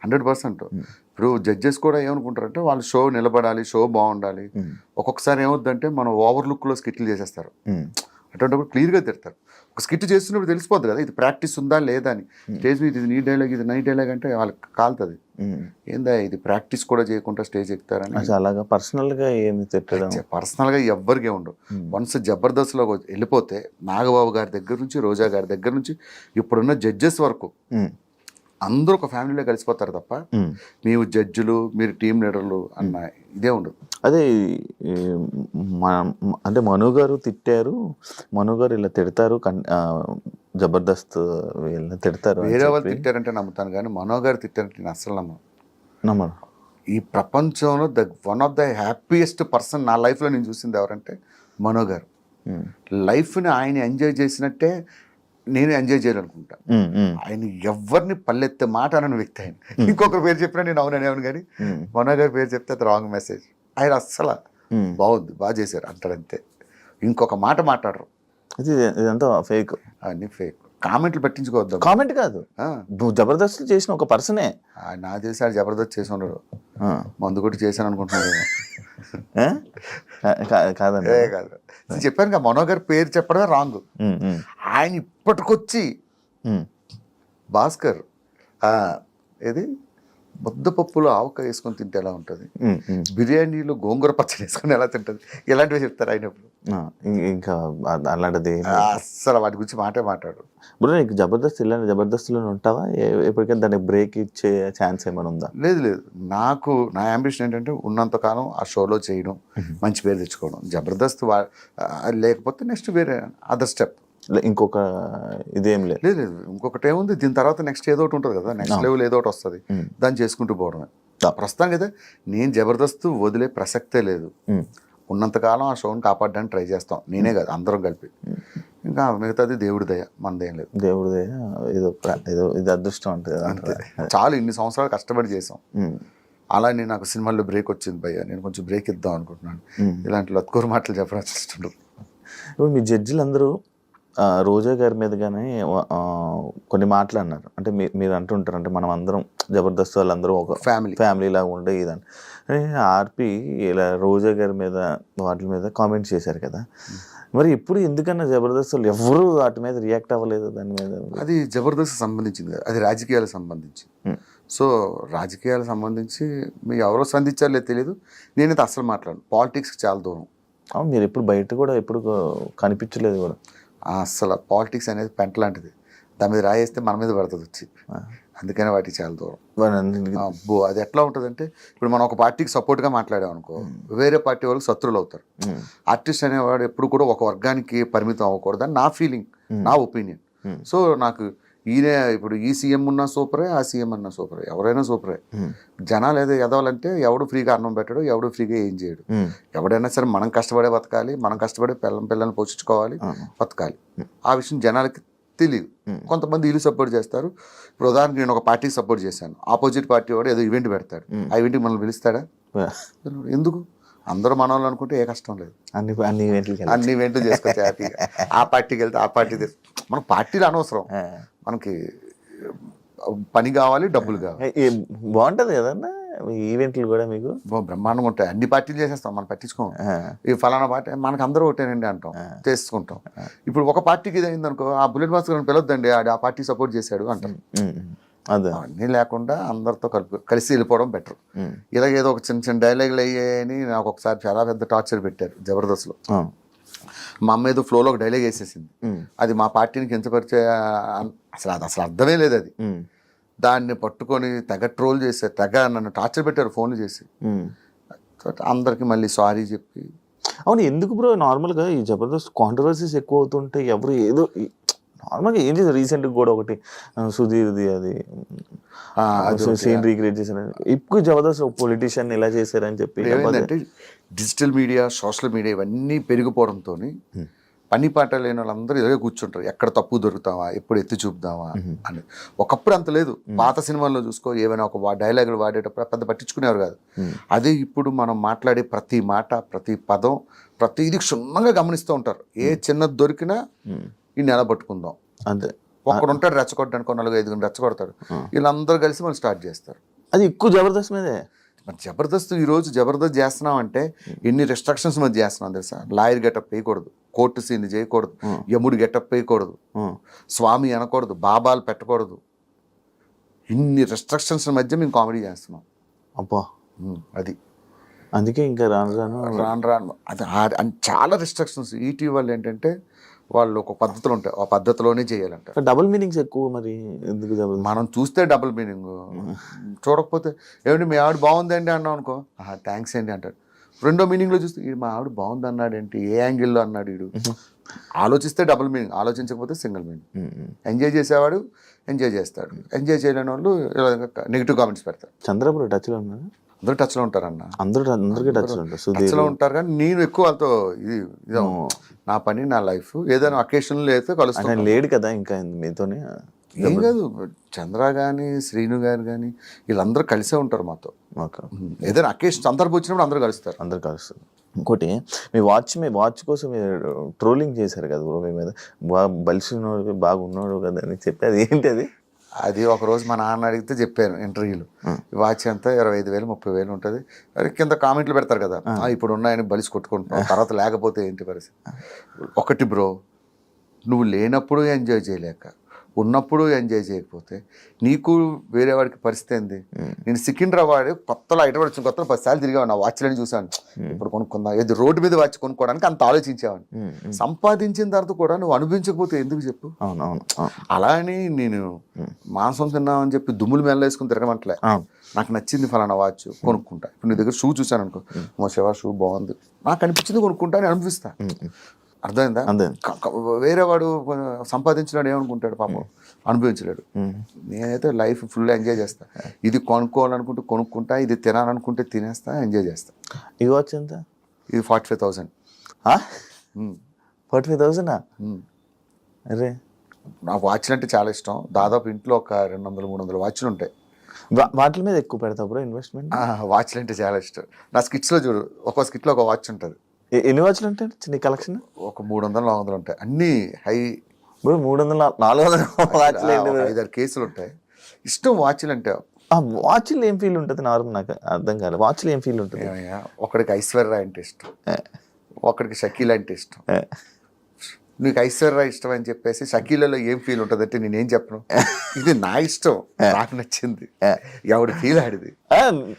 100%. ఇప్పుడు జడ్జెస్ కూడా ఏమనుకుంటారంటే, వాళ్ళు షో నిలబడాలి, షో బాగుండాలి. ఒక్కొక్కసారి ఏమవుద్దంటే మనం ఓవర్ లుక్లో స్కిట్లు చేసేస్తారు. అటువంటిప్పుడు క్లియర్గా తిడతారు. ఒక స్కిట్ చేస్తున్నప్పుడు తెలిసిపోద్ది కదా, ఇది ప్రాక్టీస్ ఉందా లేదా అని. స్టేజ్ మీద ఇది నీ డైలాగ్, ఇది నై డైలాగ్ అంటే వాళ్ళకి కాలుతుంది. ఏందా ఇది ప్రాక్టీస్ కూడా చేయకుండా స్టేజ్ ఎక్కుతారని. అలాగా పర్సనల్గా ఏమి తిట్టడం, పర్సనల్గా ఎవ్వరికే ఉండవు. వన్స్ జబర్దస్త్లో వెళ్ళిపోతే, నాగబాబు గారి దగ్గర నుంచి, రోజా గారి దగ్గర నుంచి, ఇప్పుడున్న జడ్జెస్ వరకు అందరూ ఒక ఫ్యామిలీలో కలిసిపోతారు తప్ప మేము జడ్జిలు, మీరు టీం లీడర్లు అన్న ఇదే ఉండదు. అదే అంటే మను గారు తిట్టారు, మను గారు ఇలా తిడతారు, జబర్దస్త్ వీళ్ళని తిడతారు. వేరే వాళ్ళు తిట్టారంటే నమ్ముతాను, కానీ మనో గారు తిట్టారంటే నేను అస్సలు నమ్మను. ఈ ప్రపంచంలో one of the happiest person నా లైఫ్లో నేను చూసింది ఎవరంటే మనో గారు. లైఫ్ని ఆయన ఎంజాయ్ చేసినట్టే నేను ఎంజాయ్ చేయాలనుకుంటా. ఆయన ఎవరిని పల్లెత్తే మాట అనని వ్యక్తి ఆయన. ఇంకొకరి పేరు చెప్పినా నేను అవును, కానీ మనో గారి పేరు చెప్తే అది రాంగ్ మెసేజ్. ఆయన అస్సలు బాగుంది, బాగా చేశారు అంటాడంతే, ఇంకొక మాట మాట్లాడరు. ఇదంతా ఫేక్, అన్నీ ఫేక్. కామెంట్లు పట్టించుకోవద్దు. కామెంట్ కాదు, ఆ, నువ్వు జబర్దస్త్ చేసిన ఒక పర్సనే. నాకు తెలిసి ఆడు జబర్దస్త్ చేసి ఉండడు, మందు కొట్టి చేశాను అనుకుంటున్నాడు. కాదండి. కాదు, నేను చెప్పాను కదా, మనో గారి పేరు చెప్పడమే రాంగ్. ఆయన ఇప్పటికొచ్చి భాస్కర్ ఏది ముద్దపప్పులో ఆవకాయ వేసుకొని తింటే ఎలా ఉంటుంది, బిర్యానీలో గోంగూర పచ్చడి వేసుకొని ఎలా తింటుంది, ఇలాంటివి చెప్తారు ఆయన. ఇంకా అలాంటిది అస్సలు వాటి గురించి మాట్లాడు. బ్రో నీకు జబర్దస్త్ ఇలాంటి జబర్దస్త్లో ఉంటావా, ఎప్పటికైనా దానికి బ్రేక్ ఇచ్చే ఛాన్స్ ఏమైనా ఉందా? లేదు, నాకు నా అంబిషన్ ఏంటంటే ఉన్నంతకాలం ఆ షోలో చేయడం, మంచి పేరు తెచ్చుకోవడం. జబర్దస్త్ లేకపోతే నెక్స్ట్ వేరే అదర్ స్టెప్. ఇంకొక ఇదేం లేదు. లేదు, ఇంకొకటి ఏముంది, దీని తర్వాత నెక్స్ట్ ఏదో ఒకటి ఉంటుంది కదా, నెక్స్ట్ లెవెల్ ఏదో ఒకటి వస్తుంది, దాన్ని చేసుకుంటూ పోవడమే. ప్రస్తుతానికి అయితే నేను జబర్దస్త్ వదిలే ప్రసక్తే లేదు. ఉన్నంతకాలం ఆ షోని కాపాడడానికి ట్రై చేస్తాం, నేనే కాదు అందరం కలిపి. ఇంకా మిగతాది దేవుడి దయ, మనదేం లేదు. దేవుడి దయ, ఏదో ఇది అదృష్టం అంటే అంతే. చాలు, ఇన్ని సంవత్సరాలు కష్టపడి చేసాం. అలానే నాకు సినిమాల్లో బ్రేక్ వచ్చింది భయ్య, నేను కొంచెం బ్రేక్ ఇద్దాం అనుకుంటున్నాను. ఇలాంటి లత్కూరు మాటలు చెప్పడం ఇష్టం. ఇప్పుడు మీ జడ్జిలు అందరూ రోజా గారి మీద కానీ కొన్ని మాటలు అన్నారు. అంటే మీరు అంటుంటారు, అంటే మనం అందరం జబర్దస్త్ వాళ్ళందరూ ఒక ఫ్యామిలీ లాగా ఉండే ఇదని. ఆర్పి ఇలా రోజా గారి మీద వాటి మీద కామెంట్స్ చేశారు కదా, మరి ఇప్పుడు ఎందుకన్నా జబర్దస్త్ వాళ్ళు ఎవరు వాటి మీద రియాక్ట్ అవ్వలేదు దాని మీద? అది జబర్దస్త్ సంబంధించింది, అది రాజకీయాలకు సంబంధించి. సో రాజకీయాలకు సంబంధించి మీరు ఎవరో స్పందించారో లేదు తెలియదు, నేనైతే అస్సలు మాట్లాడను. పాలిటిక్స్కి చాలా దూరం. మీరు ఎప్పుడు బయట కూడా ఎప్పుడు కనిపించలేదు కూడా. అసలు పాలిటిక్స్ అనేది పెంట లాంటిది, దాని మీద రాయేస్తే మన మీద పడుతుంది వచ్చి, అందుకనే వాటికి చాలా దూరం. అబ్బో, అది ఎట్లా ఉంటుందంటే, ఇప్పుడు మనం ఒక పార్టీకి సపోర్ట్గా మాట్లాడాం అనుకో, వేరే పార్టీ వాళ్ళకి శత్రువులు అవుతారు. ఆర్టిస్ట్ అనేవాడు ఎప్పుడు కూడా ఒక వర్గానికి పరిమితం అవ్వకూడదని నా ఫీలింగ్, నా ఒపీనియన్. సో నాకు ఈయన ఇప్పుడు ఈ సీఎం ఉన్నా సూపరే, ఆ సీఎం అన్నా సూపరే, ఎవరైనా సూపరే. జనాలు ఏదో ఎదవాలంటే ఎవడు ఫ్రీగా అన్నం పెట్టడు, ఎవడు ఫ్రీగా ఏం చేయడు. ఎవడైనా సరే మనం కష్టపడే బతకాలి, మనం కష్టపడే పిల్లల్ని పోషించుకోవాలి, బతకాలి. ఆ విషయం జనాలకి తెలియదు. కొంతమంది ఇల్లు సపోర్ట్ చేస్తారు. ఇప్పుడు ఉదాహరణకి నేను ఒక పార్టీకి సపోర్ట్ చేశాను, ఆపోజిట్ పార్టీ వాడు ఏదో ఈవెంట్ పెడతాడు, ఆ ఈవెంట్కి మనల్ని పిలుస్తాడా? ఎందుకు? అందరూ మన వాళ్ళు అనుకుంటే ఏ కష్టం లేదు, అన్ని ఈవెంట్లు చేసుకోవచ్చు హ్యాపీగా. ఆ పార్టీకి వెళ్తే ఆ పార్టీ మన పార్టీలు అనవసరం, మనకి పని కావాలి, డబ్బులు కావాలి. బాగుంటది కదన్నా ఈవెంట్లు కూడా మీకు బ్రహ్మాండంగా ఉంటాయి. అన్ని పార్టీలు చేసేస్తాం, మనం పట్టించుకోం. ఈ ఫలానా పార్టీ మనకు అందరూ ఒకటేనండి అంటాం, చేసుకుంటాం. ఇప్పుడు ఒక పార్టీకి ఇది అయింది అనుకో, ఆ బుల్లెట్ భాస్కర్ పిలవద్దండి, ఆ పార్టీ సపోర్ట్ చేశాడు అంటాం. అన్నీ లేకుండా అందరితో కలిసి వెళ్ళిపోవడం బెటర్. ఇలాగేదో ఒక చిన్న చిన్న డైలాగులు అయ్యాయని నాకు ఒకసారి చాలా పెద్ద టార్చర్ పెట్టారు జబర్దస్త్లో. మా అమ్మ ఏదో ఫ్లోలో ఒక డైలాగ్ వేసేసింది, అది మా పార్టీని కించపరిచే, అసలు అర్థమే లేదు అది. దాన్ని పట్టుకొని తెగ ట్రోల్ చేశారు, తెగ నన్ను టార్చర్ పెట్టారు ఫోన్లు చేసి. అందరికి మళ్ళీ సారీ చెప్పి. అవును, ఎందుకు బ్రో నార్మల్గా ఈ జబర్దస్త్ కాంట్రవర్సీస్ ఎక్కువ అవుతుంటే ఎవరు ఏదో నార్మల్గా ఏం చేశారు? రీసెంట్గా కూడా ఒకటి సుధీర్ది అది సీన్ రీక్రియేట్ చేశారు. ఇప్పుడు జబర్దస్త్ పొలిటీషియన్ ఇలా చేశారని చెప్పి. ఏమైందంటే డిజిటల్ మీడియా, సోషల్ మీడియా ఇవన్నీ పెరిగిపోవడంతో పని పాట లేని వాళ్ళందరూ ఇలాగే కూర్చుంటారు, ఎక్కడ తప్పు దొరుకుతావా, ఎప్పుడు ఎత్తి చూపుదామా అని. ఒకప్పుడు అంత లేదు. పాత సినిమాల్లో చూసుకో, ఏమైనా ఒక డైలాగులు వాడేటప్పుడు పెద్ద పట్టించుకునేవారు కాదు. అదే ఇప్పుడు మనం మాట్లాడే ప్రతి మాట, ప్రతి పదం, ప్రతిదీ క్షుణ్ణంగా గమనిస్తూ ఉంటారు. ఏ చిన్నది దొరికినా ఈ నెల పట్టుకుందాం అంతే. ఒక్కడు ఉంటాడు రెచ్చగొట్టడానికి, 4-5 రెచ్చగొడతాడు, వీళ్ళందరూ కలిసి మనం స్టార్ట్ చేస్తారు. అది ఎక్కువ జబర్దస్త్ మీదే. మరి జబర్దస్త్ ఈరోజు జబర్దస్త్ చేస్తున్నాం అంటే ఎన్ని రెస్ట్రిక్షన్స్ మధ్య చేస్తున్నాం తెలుసా? లాయర్ గెటప్ వేయకూడదు, కోర్టు సీన్ చేయకూడదు, యముడు గెటప్ వేయకూడదు, స్వామి అనకూడదు, బాబాలు పెట్టకూడదు. ఇన్ని రెస్ట్రిక్షన్స్ మధ్య మేము కామెడీ చేస్తున్నాం. అబ్బా, అది అందుకే ఇంకా రాను రాను అది చాలా రెస్ట్రిక్షన్స్. ఈటీవీ వాళ్ళు ఏంటంటే వాళ్ళు ఒక పద్ధతులు ఉంటాయి, ఆ పద్ధతిలోనే చేయాలంట. డబుల్ మీనింగ్స్ ఎక్కువ. మరి ఎందుకు మనం చూస్తే డబుల్ మీనింగ్, చూడకపోతే ఏమిటి మీ ఆవిడ బాగుంది అండి అన్నాం అనుకో, థ్యాంక్స్ అండి అంటాడు. రెండో మీనింగ్లో చూస్తే మా ఆవిడ బాగుంది అన్నాడు ఏంటి, ఏ యాంగిల్లో అన్నాడు వీడు. ఆలోచిస్తే డబుల్ మీనింగ్, ఆలోచించకపోతే సింగిల్ మీనింగ్. ఎంజాయ్ చేసేవాడు ఎంజాయ్ చేస్తాడు, ఎంజాయ్ చేయలేని వాళ్ళు నెగిటివ్ కామెంట్స్ పెడతారు. చంద్రబాబు టచ్లో ఉన్నారు, అందరూ టచ్లో ఉంటారన్న, అందరికీ టచ్లో ఉంటారు. కానీ నేను ఎక్కువ వాళ్ళతో ఇది నా పని, నా లైఫ్, ఏదైనా అకేషన్లో అయితే కలుస్తాను. లేడు కదా ఇంకా మీతోనే. ఏం కాదు, చంద్ర కానీ శ్రీను గారు కానీ వీళ్ళందరూ కలిసే ఉంటారు మాతో. ఏదైనా అకేషన్ సందర్భం వచ్చినప్పుడు అందరూ కలుస్తారు. ఇంకోటి మీ వాచ్ కోసం మీరు ట్రోలింగ్ చేశారు కదా బ్రో మీ మీద, బాగా బలిసి ఉన్నాడు బాగా ఉన్నాడు కదా అని చెప్పి, అది ఏంటి అది? అది ఒకరోజు మా నాన్న అడిగితే చెప్పాను ఇంటర్వ్యూలో, వాచ్ ఎంత 25,000 30,000 ఉంటుంది. అది కింద కామెంట్లు పెడతారు కదా, ఇప్పుడు ఉన్నాయని బలిసి కొట్టుకుంటున్నాం, తర్వాత లేకపోతే ఏంటి పరిస్థితి. ఒకటి బ్రో, నువ్వు లేనప్పుడు ఎంజాయ్ చేయలేక ఉన్నప్పుడు ఎంజాయ్ చేయకపోతే నీకు వేరే వాడికి పరిస్థితి ఏంది? నేను సికింద్రాబాద్ కొత్తలో ఐటమ్ వచ్చిన కొత్తలో 10 సార్లు తిరిగాను, నా వాచ్లని చూసాను, ఇప్పుడు కొనుక్కుందా, ఏది రోడ్డు మీద వాచ్ కొనుక్కోవడానికి అంత ఆలోచించేవాడిని. సంపాదించిన తర్వాత కూడా నువ్వు అనుభవించకపోతే ఎందుకు చెప్పు? అవునవును. అలా అని నేను మాంసం తిన్నామని చెప్పి దుమ్ములు మెల్లేసుకుని తిరగమంటలే. నాకు నచ్చింది ఫలానా వాచ్ కొనుక్కుంటా. ఇప్పుడు నీ దగ్గర షూ చూసాను అనుకో, మా శివ షూ బాగుంది, నాకు అనిపించింది కొనుక్కుంటా అని అనిపిస్తా. అర్థమైందా? వేరే వాడు సంపాదించినాడు ఏమనుకుంటాడు పాపం, అనుభవించలేడు. నేనైతే లైఫ్ ఫుల్ ఎంజాయ్ చేస్తా. ఇది కొనుక్కోవాలనుకుంటే కొనుక్కుంటా, ఇది తినాలనుకుంటే తినేస్తా, ఎంజాయ్ చేస్తా. ఈ వాచ్ ఎంత? ఇది 45,000. 45,000? అరే, నాకు వాచ్లు అంటే చాలా ఇష్టం. దాదాపు ఇంట్లో ఒక 200-300 వాచ్లు ఉంటాయి. వాటి మీద ఎక్కువ పెడతావు బ్రో ఇన్వెస్ట్మెంట్? వాచ్లు అంటే చాలా ఇష్టం. నా స్కిట్స్లో చూడు, ఒక్కో స్కిట్లో ఒక వాచ్ ఉంటుంది. ఎన్ని వాచ్లు ఉంటాయి చిన్న కలెక్షన్? ఒక 300-400 ఉంటాయి, అన్ని హై. 300-400 వాచ్లు 5-6 కేసులు ఉంటాయి. ఇష్టం వాచ్లు అంటే. వాచ్లు ఏం ఫీల్ ఉంటుంది? నార్మల్ నాకు అర్థం కాలేదు, వాచ్లు ఏం ఫీల్ ఉంటుంది? ఒకడికి ఐశ్వర్య అంటే ఇష్టం, ఒకడికి షకీల్ అంటే ఇష్టం. నీకు ఐశ్వర్య ఇష్టం అని చెప్పేసి షకీలలో ఏం ఫీల్ ఉంటుంది అంటే నేనేం చెప్పను, ఇది నా ఇష్టం, నాకు నచ్చింది, ఎవడు ఫీల్ ఆడిది.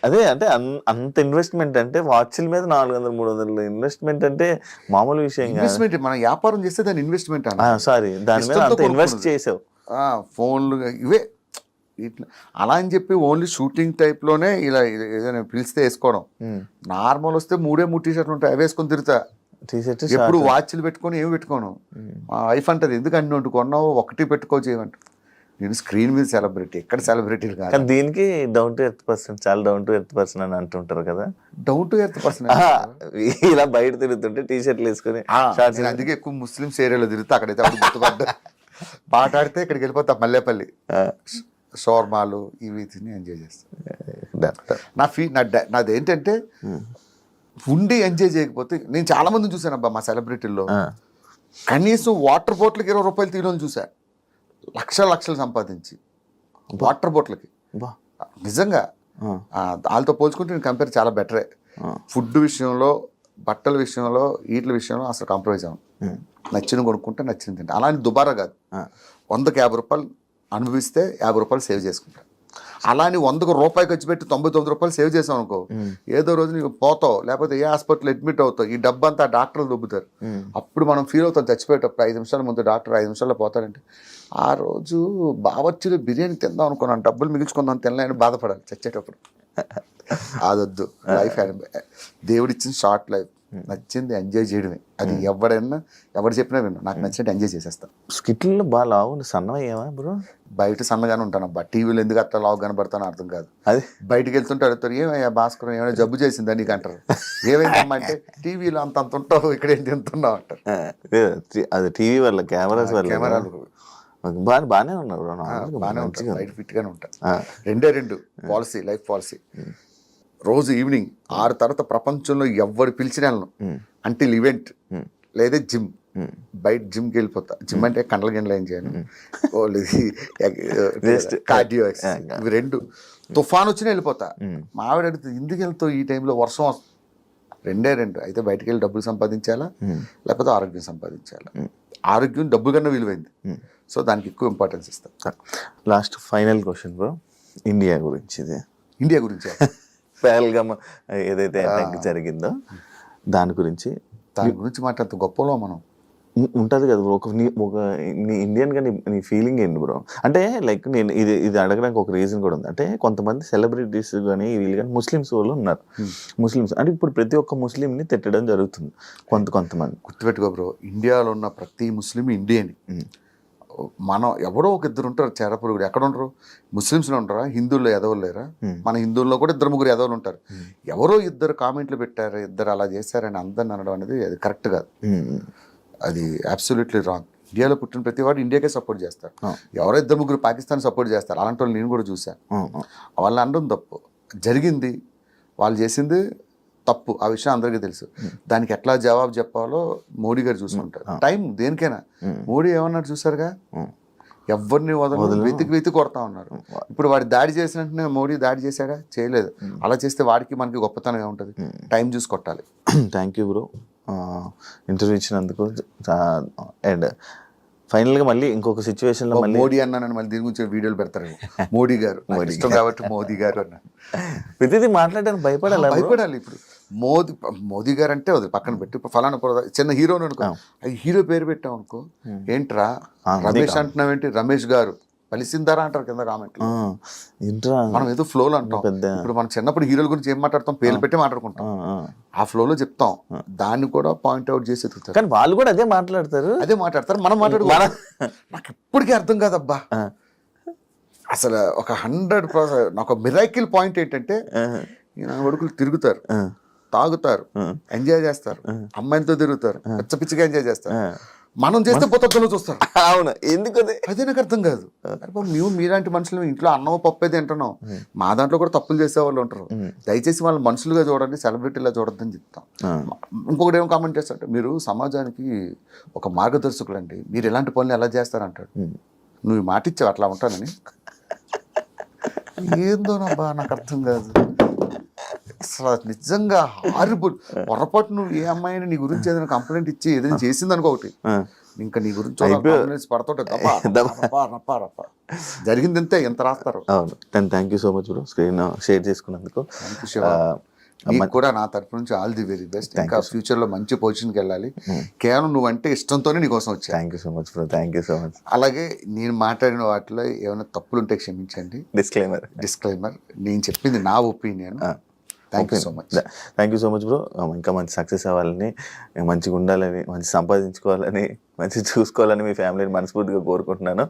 అదే అంటే అంత ఇన్వెస్ట్మెంట్ అంటే వాచ్ల మీద 400-300 ఇన్వెస్ట్మెంట్ అంటే మామూలు విషయం. ఇన్వెస్ట్మెంట్ మనం వ్యాపారం చేస్తే దాని ఇన్వెస్ట్మెంట్ సారీ, దాని మీద అంత ఇన్వెస్ట్ చేసావు. ఫోన్లు ఇవే ఇట్లా అలా అని చెప్పి ఓన్లీ షూటింగ్ టైప్లోనే ఇలా ఏదైనా పిలిస్తే వేసుకోవడం. నార్మల్ వస్తే 3 టీ-షర్ట్లు ఉంటాయి, అవి వేసుకొని తిరుగుతా. ఎప్పుడు వాచ్లు పెట్టుకొని ఏమి పెట్టుకోను. మా వైఫ్ అంటది, ఎందుకు అన్ని వంటి కొన్నావు, ఒకటి పెట్టుకోవచ్చు ఏమంట. నేను స్క్రీన్ మీద సెలబ్రిటీ, ఎక్కడ సెలబ్రిటీలు కాదు. దీనికి డౌన్ టు ఎర్త్ పర్సన్, చాలా డౌన్ టు ఎర్త్ పర్సన్ అని అంటుంటారు కదా. డౌన్ టు ఎర్త్ పర్సన్ ఇలా బయట తిరుగుతుంటే టీ-షర్ట్లు వేసుకొని. అందుకే ఎక్కువ ముస్లిమ్స్ ఏరియాలో తిరుగుతా, అక్కడైతే అప్పుడు గుర్తుపడ్డా. పాటాడితే ఇక్కడికి వెళ్ళిపోతా, మల్లేపల్లి షోర్మాలు ఇవి తిని ఎంజాయ్ చేస్తా. నాదేంటంటే ఉండి ఎంజాయ్ చేయకపోతే, నేను చాలా మందిని చూసాను అబ్బా మా సెలబ్రిటీల్లో, కనీసం వాటర్ బాటిల్కి 20 రూపాయలు తీయడం చూసా, లక్షలు సంపాదించి వాటర్ బాటిల్కి. నిజంగా వాళ్ళతో పోల్చుకుంటే నేను కంపేర్ చాలా బెటరే. ఫుడ్ విషయంలో, బట్టల విషయంలో, వీటి విషయంలో అసలు కాంప్రమైజ్ అవ్వను. నచ్చిన కొనుక్కుంటే నచ్చింది తింటే. అలానే దుబారా కాదు, 100కి 50 రూపాయలు అనుభవిస్తే 50 రూపాయలు సేవ్ చేసుకుంటా. అలా అని 100కు రూపాయి ఖర్చు పెట్టి 99 రూపాయలు సేవ్ చేసావు అనుకో, ఏదో రోజు నీకు పోతావు, లేకపోతే ఏ హాస్పిటల్ అడ్మిట్ అవుతావు, ఈ డబ్బంతా డాక్టర్లు దొబ్బుతారు. అప్పుడు మనం ఫీల్ అవుతాం చచ్చిపోయేటప్పుడు. 5 నిమిషాల ముందు డాక్టర్ 5 నిమిషాల్లో పోతారంటే, ఆ రోజు బావర్చిలో బిర్యానీ తిందాం అనుకున్నాను, డబ్బులు మిగిల్చుకుందాం తినలేని బాధపడాలి చచ్చేటప్పుడు. అదొద్దు. లైఫ్ దేవుడిచ్చిన షార్ట్ లైఫ్, నచ్చింది ఎంజాయ్ చేయడమే. అది ఎవరు చెప్పినా విన్నా, నాకు నచ్చినట్టు ఎంజాయ్ చేసేస్తాను. స్కిట్లు బాగా లావు, సన్నమయ్యావా బ్రో? బయట సన్నగానే ఉంటాను అబ్బా, టీవీలో ఎందుకు అట్లా లావు కనబడతానో అర్థం కాదు. అది బయటికి వెళ్తుంటే అడుగుతారు, ఏమయ్యా భాస్కరం ఏమైనా జబ్బు చేసిందా నీకు అంటారు. ఏమైందమ్మా అంటే, టీవీలో అంత ఉంటావు, ఇక్కడ ఏం తింటున్నావు అంటారు. అది టీవీ వల్ల, కెమెరాలు బాగానే ఉన్నారు, బాగానే ఉంటారు, బయట ఫిట్గానే ఉంటారు. 2 పాలసీ, లైఫ్ పాలసీ. రోజు ఈవినింగ్ 6 తర్వాత ప్రపంచంలో ఎవరు పిలిచిన అంటిల్ ఈవెంట్ లేదా జిమ్, బయట జిమ్కి వెళ్ళిపోతా. జిమ్ అంటే కండల గిండలు ఏం చేయను, కార్డియో ఎక్సర్సైజ్, ఇవి 2. తుఫాన్ వచ్చినా వెళ్ళిపోతా. మా ఆవిడ అడుగుతుంది, ఎందుకు వెళ్తావు ఈ టైంలో, వర్షం వస్తుంది. 2 అయితే బయటకు వెళ్ళి డబ్బులు సంపాదించాలా, లేకపోతే ఆరోగ్యం సంపాదించాలా. ఆరోగ్యం డబ్బు కన్నా విలువైంది, సో దానికి ఎక్కువ ఇంపార్టెన్స్ ఇస్తాం. Last final question bro, India గురించి. ఇండియా గురించి పహల్గామ్ ఏదైతే అటాక్ జరిగిందో దాని గురించి మాట్లాడుతూ గొప్పలో మనం ఉంటుంది కదా బ్రో. ఒక నీ ఇండియన్గా నీ ఫీలింగ్ ఏంటి బ్రో? అంటే లైక్ నేను ఇది అడగడానికి ఒక రీజన్ కూడా ఉంది. అంటే కొంతమంది సెలబ్రిటీస్ కానీ వీళ్ళు కానీ ముస్లిమ్స్ వాళ్ళు ఉన్నారు. ముస్లిమ్స్ అంటే ఇప్పుడు ప్రతి ఒక్క ముస్లింని తిట్టడం జరుగుతుంది కొంతమంది. గుర్తుపెట్టుకో బ్రో, ఇండియాలో ఉన్న ప్రతి ముస్లిం ఇండియన్. మనం ఎవరో ఒక 2 ఉంటారు చెరపురుగుడు. ఎక్కడ ఉంటారు? ముస్లిమ్స్లో ఉంటారా? హిందువుల్లో ఎదవలు లేరా? మన హిందువుల్లో కూడా 2-3 ఎదవలు ఉంటారు. ఎవరో 2 కామెంట్లు పెట్టారు, 2 అలా చేశారని అందరిని అనడం అనేది అది కరెక్ట్ కాదు. అది అబ్సల్యూట్లీ రాంగ్. ఇండియాలో పుట్టిన ప్రతి వాడు ఇండియాకే సపోర్ట్ చేస్తారు. ఎవరో 2-3 పాకిస్తాన్ సపోర్ట్ చేస్తారు. అలాంటి వాళ్ళు నేను కూడా చూశాను. వాళ్ళు అనడం తప్పు. జరిగింది, వాళ్ళు చేసింది తప్పు, ఆ విషయం అందరికీ తెలుసు. దానికి ఎట్లా జవాబు చెప్పాలో మోడీ గారు చూసుకుంటారు. టైం దేనికైనా. మోడీ ఏమన్నారు చూసారుగా, ఎవరిని వదలదు, వెతికి కొడతా ఉన్నారు. ఇప్పుడు వాడి దాడి చేసిన వెంటనే మోడీ దాడి చేశాడా? చేయలేదు. అలా చేస్తే వాడికి మనకి గొప్పతనంగా ఉంటుంది. టైం చూసి కొట్టాలి. థ్యాంక్ యూ బ్రో, ఇంటర్వ్యూ ఇచ్చినందుకు. అండ్ ఫైనల్గా మళ్ళీ ఇంకొక సిచ్యువేషన్లో మళ్ళీ మోడీ అన్నానని మళ్ళీ దీని గురించి వీడియోలు పెడతారు. మోడీ గారు నాకు ఇష్టం కాబట్టి మోదీ గారు అన్నా. ప్రతిదీ మాట్లాడడానికి భయపడాలి. ఇప్పుడు మోదీ గారు అంటే వదిలి పక్కన పెట్టి, ఇప్పుడు ఫలానా చిన్న హీరోని అనుకో, హీరో పేరు పెట్టాం అనుకో, ఏంట్రా రమేష్ అంటున్నావేంటి, రమేష్ గారు పలిసిందారా అంటారు కింద కామెంట్లు. మనం ఏదో ఫ్లోలో అంటాం. ఇప్పుడు మనం చిన్నప్పుడు హీరోల గురించి ఏం మాట్లాడతాం, పేర్లు పెట్టి మాట్లాడుకుంటాం, ఆ ఫ్లోలో చెప్తాం. దాన్ని కూడా పాయింట్అవుట్ చేసి ఎదుగుతారు. కానీ వాళ్ళు కూడా అదే మాట్లాడతారు. మనం మాట్లాడుకోవాలి. నాకు ఎప్పటికీ అర్థం కాదబ్బా అసలు. ఒక 100% నాకు మిరాకిల్ పాయింట్ ఏంటంటే, నా కొడుకులు తిరుగుతారు, తాగుతారు, ఎంజాయ్ చేస్తారు, అమ్మాయిలతో తిరుగుతారు, పిచ్చిగా ఎంజాయ్ చేస్తారు. మనం చేస్తే పొత్తలో చూస్తారు. అవును, ఎందుకు అదే నాకు అర్థం కాదు. మేము మీలాంటి మనుషులు ఇంట్లో అన్నం పప్పు తింటున్నాం, మా దాంట్లో కూడా తప్పులు చేసే వాళ్ళు ఉంటారు. దయచేసి వాళ్ళు మనుషులుగా చూడండి, సెలబ్రిటీలా చూడొద్దని చెప్తాం. ఇంకొకటి ఏమో కామెంట్ చేస్తారంటే, మీరు సమాజానికి ఒక మార్గదర్శకులు అండి, మీరు ఎలాంటి పనులు ఎలా చేస్తారంటాడు. నువ్వు మాట ఇచ్చావు అట్లా ఉంటానని. ఏందోనబ్బా నాకు అర్థం కాదు అసలు. నిజంగా హారిబుల్. పొరపాటు నువ్వు ఏ అమ్మాయిని నీ గురించి ఏదైనా కంప్లైంట్ ఇచ్చి ఏదైనా చేసింది అనుకో, ఒకటి ఇంకా నీ గురించి పడుతుంటే జరిగింది అంతే, ఎంత రాస్తారు. అవును. Thank you so much bro, screen share చేసుకున్నందుకు. నీకు కూడా నా తరపు నుంచి ఆల్ ది వెరీ బెస్ట్. ఇంకా ఫ్యూచర్ లో మంచి పొజిషన్కి వెళ్ళాలి. కేవలం నువ్వంటే ఇష్టంతోనే నీకోసం వచ్చా. Thank you so much bro, thank you so much. అలాగే నేను మాట్లాడిన వాటిలో ఏమైనా తప్పులుంటే క్షమించండి. డిస్క్లైమర్, నేను చెప్పింది నా opinion. Thank you so much. Thank you so much bro. ఇంకా మంచి సక్సెస్ అవ్వాలని, మంచిగా ఉండాలని, మంచి సంపాదించుకోవాలని, మంచి చూసుకోవాలని మీ ఫ్యామిలీని మనస్ఫూర్తిగా కోరుకుంటున్నాను.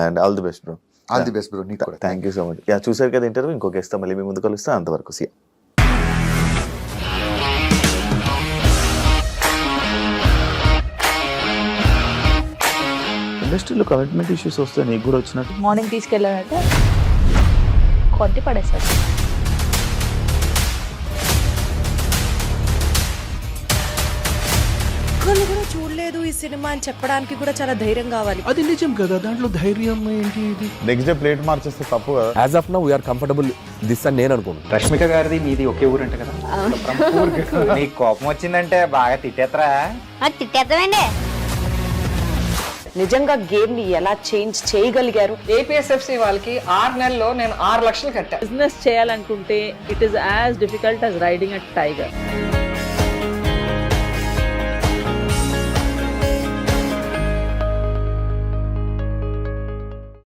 And all the best bro. All the best bro. నీకు కూడా థ్యాంక్ యూ సో మచ్. చూసారు కదా ఇంటర్వ్యూ, ఇంకొక ఇస్తాం మళ్ళీ మీ ముందు కలుస్తా. అంతవరకు సియా. ఇండస్ట్రీలో కమిట్మెంట్ ఇష్యూస్ వస్తే నీకు కూడా వచ్చినట్టు. మార్నింగ్ తీసుకెళ్ళాలంటే కొద్ది పడేసారు. ఒక్కళ్ళు కూడా చూడలేదు ఈ సినిమా అని చెప్పడానికి కూడా చాలా ధైర్యం కావాలి. అది నిజం కదా, దాంట్లో ధైర్యం ఏంటి? ఇది నెక్స్ట్ డే ప్లేట్ మార్చేస్తే తప్పు కదా. As of now we are comfortable this అని నేను అనుకుంటున్నాను. రష్మిక గారిది మీది ఒకే ఊరంట కదా. నీకు కోపం వచ్చిందంటే బాగా తిట్టేత్తరా? తిట్టేద్దామండి. నిజంగా గేమ్ ని ఎలా చేంజ్ చేయగలిగారు? ఏపీఎస్ఎఫ్సి వాళ్ళకి 6 నెలల్లో నేను 6 లక్షలు కట్టా. బిజినెస్ చేయాలనుకుంటే it is as difficult as riding a tiger.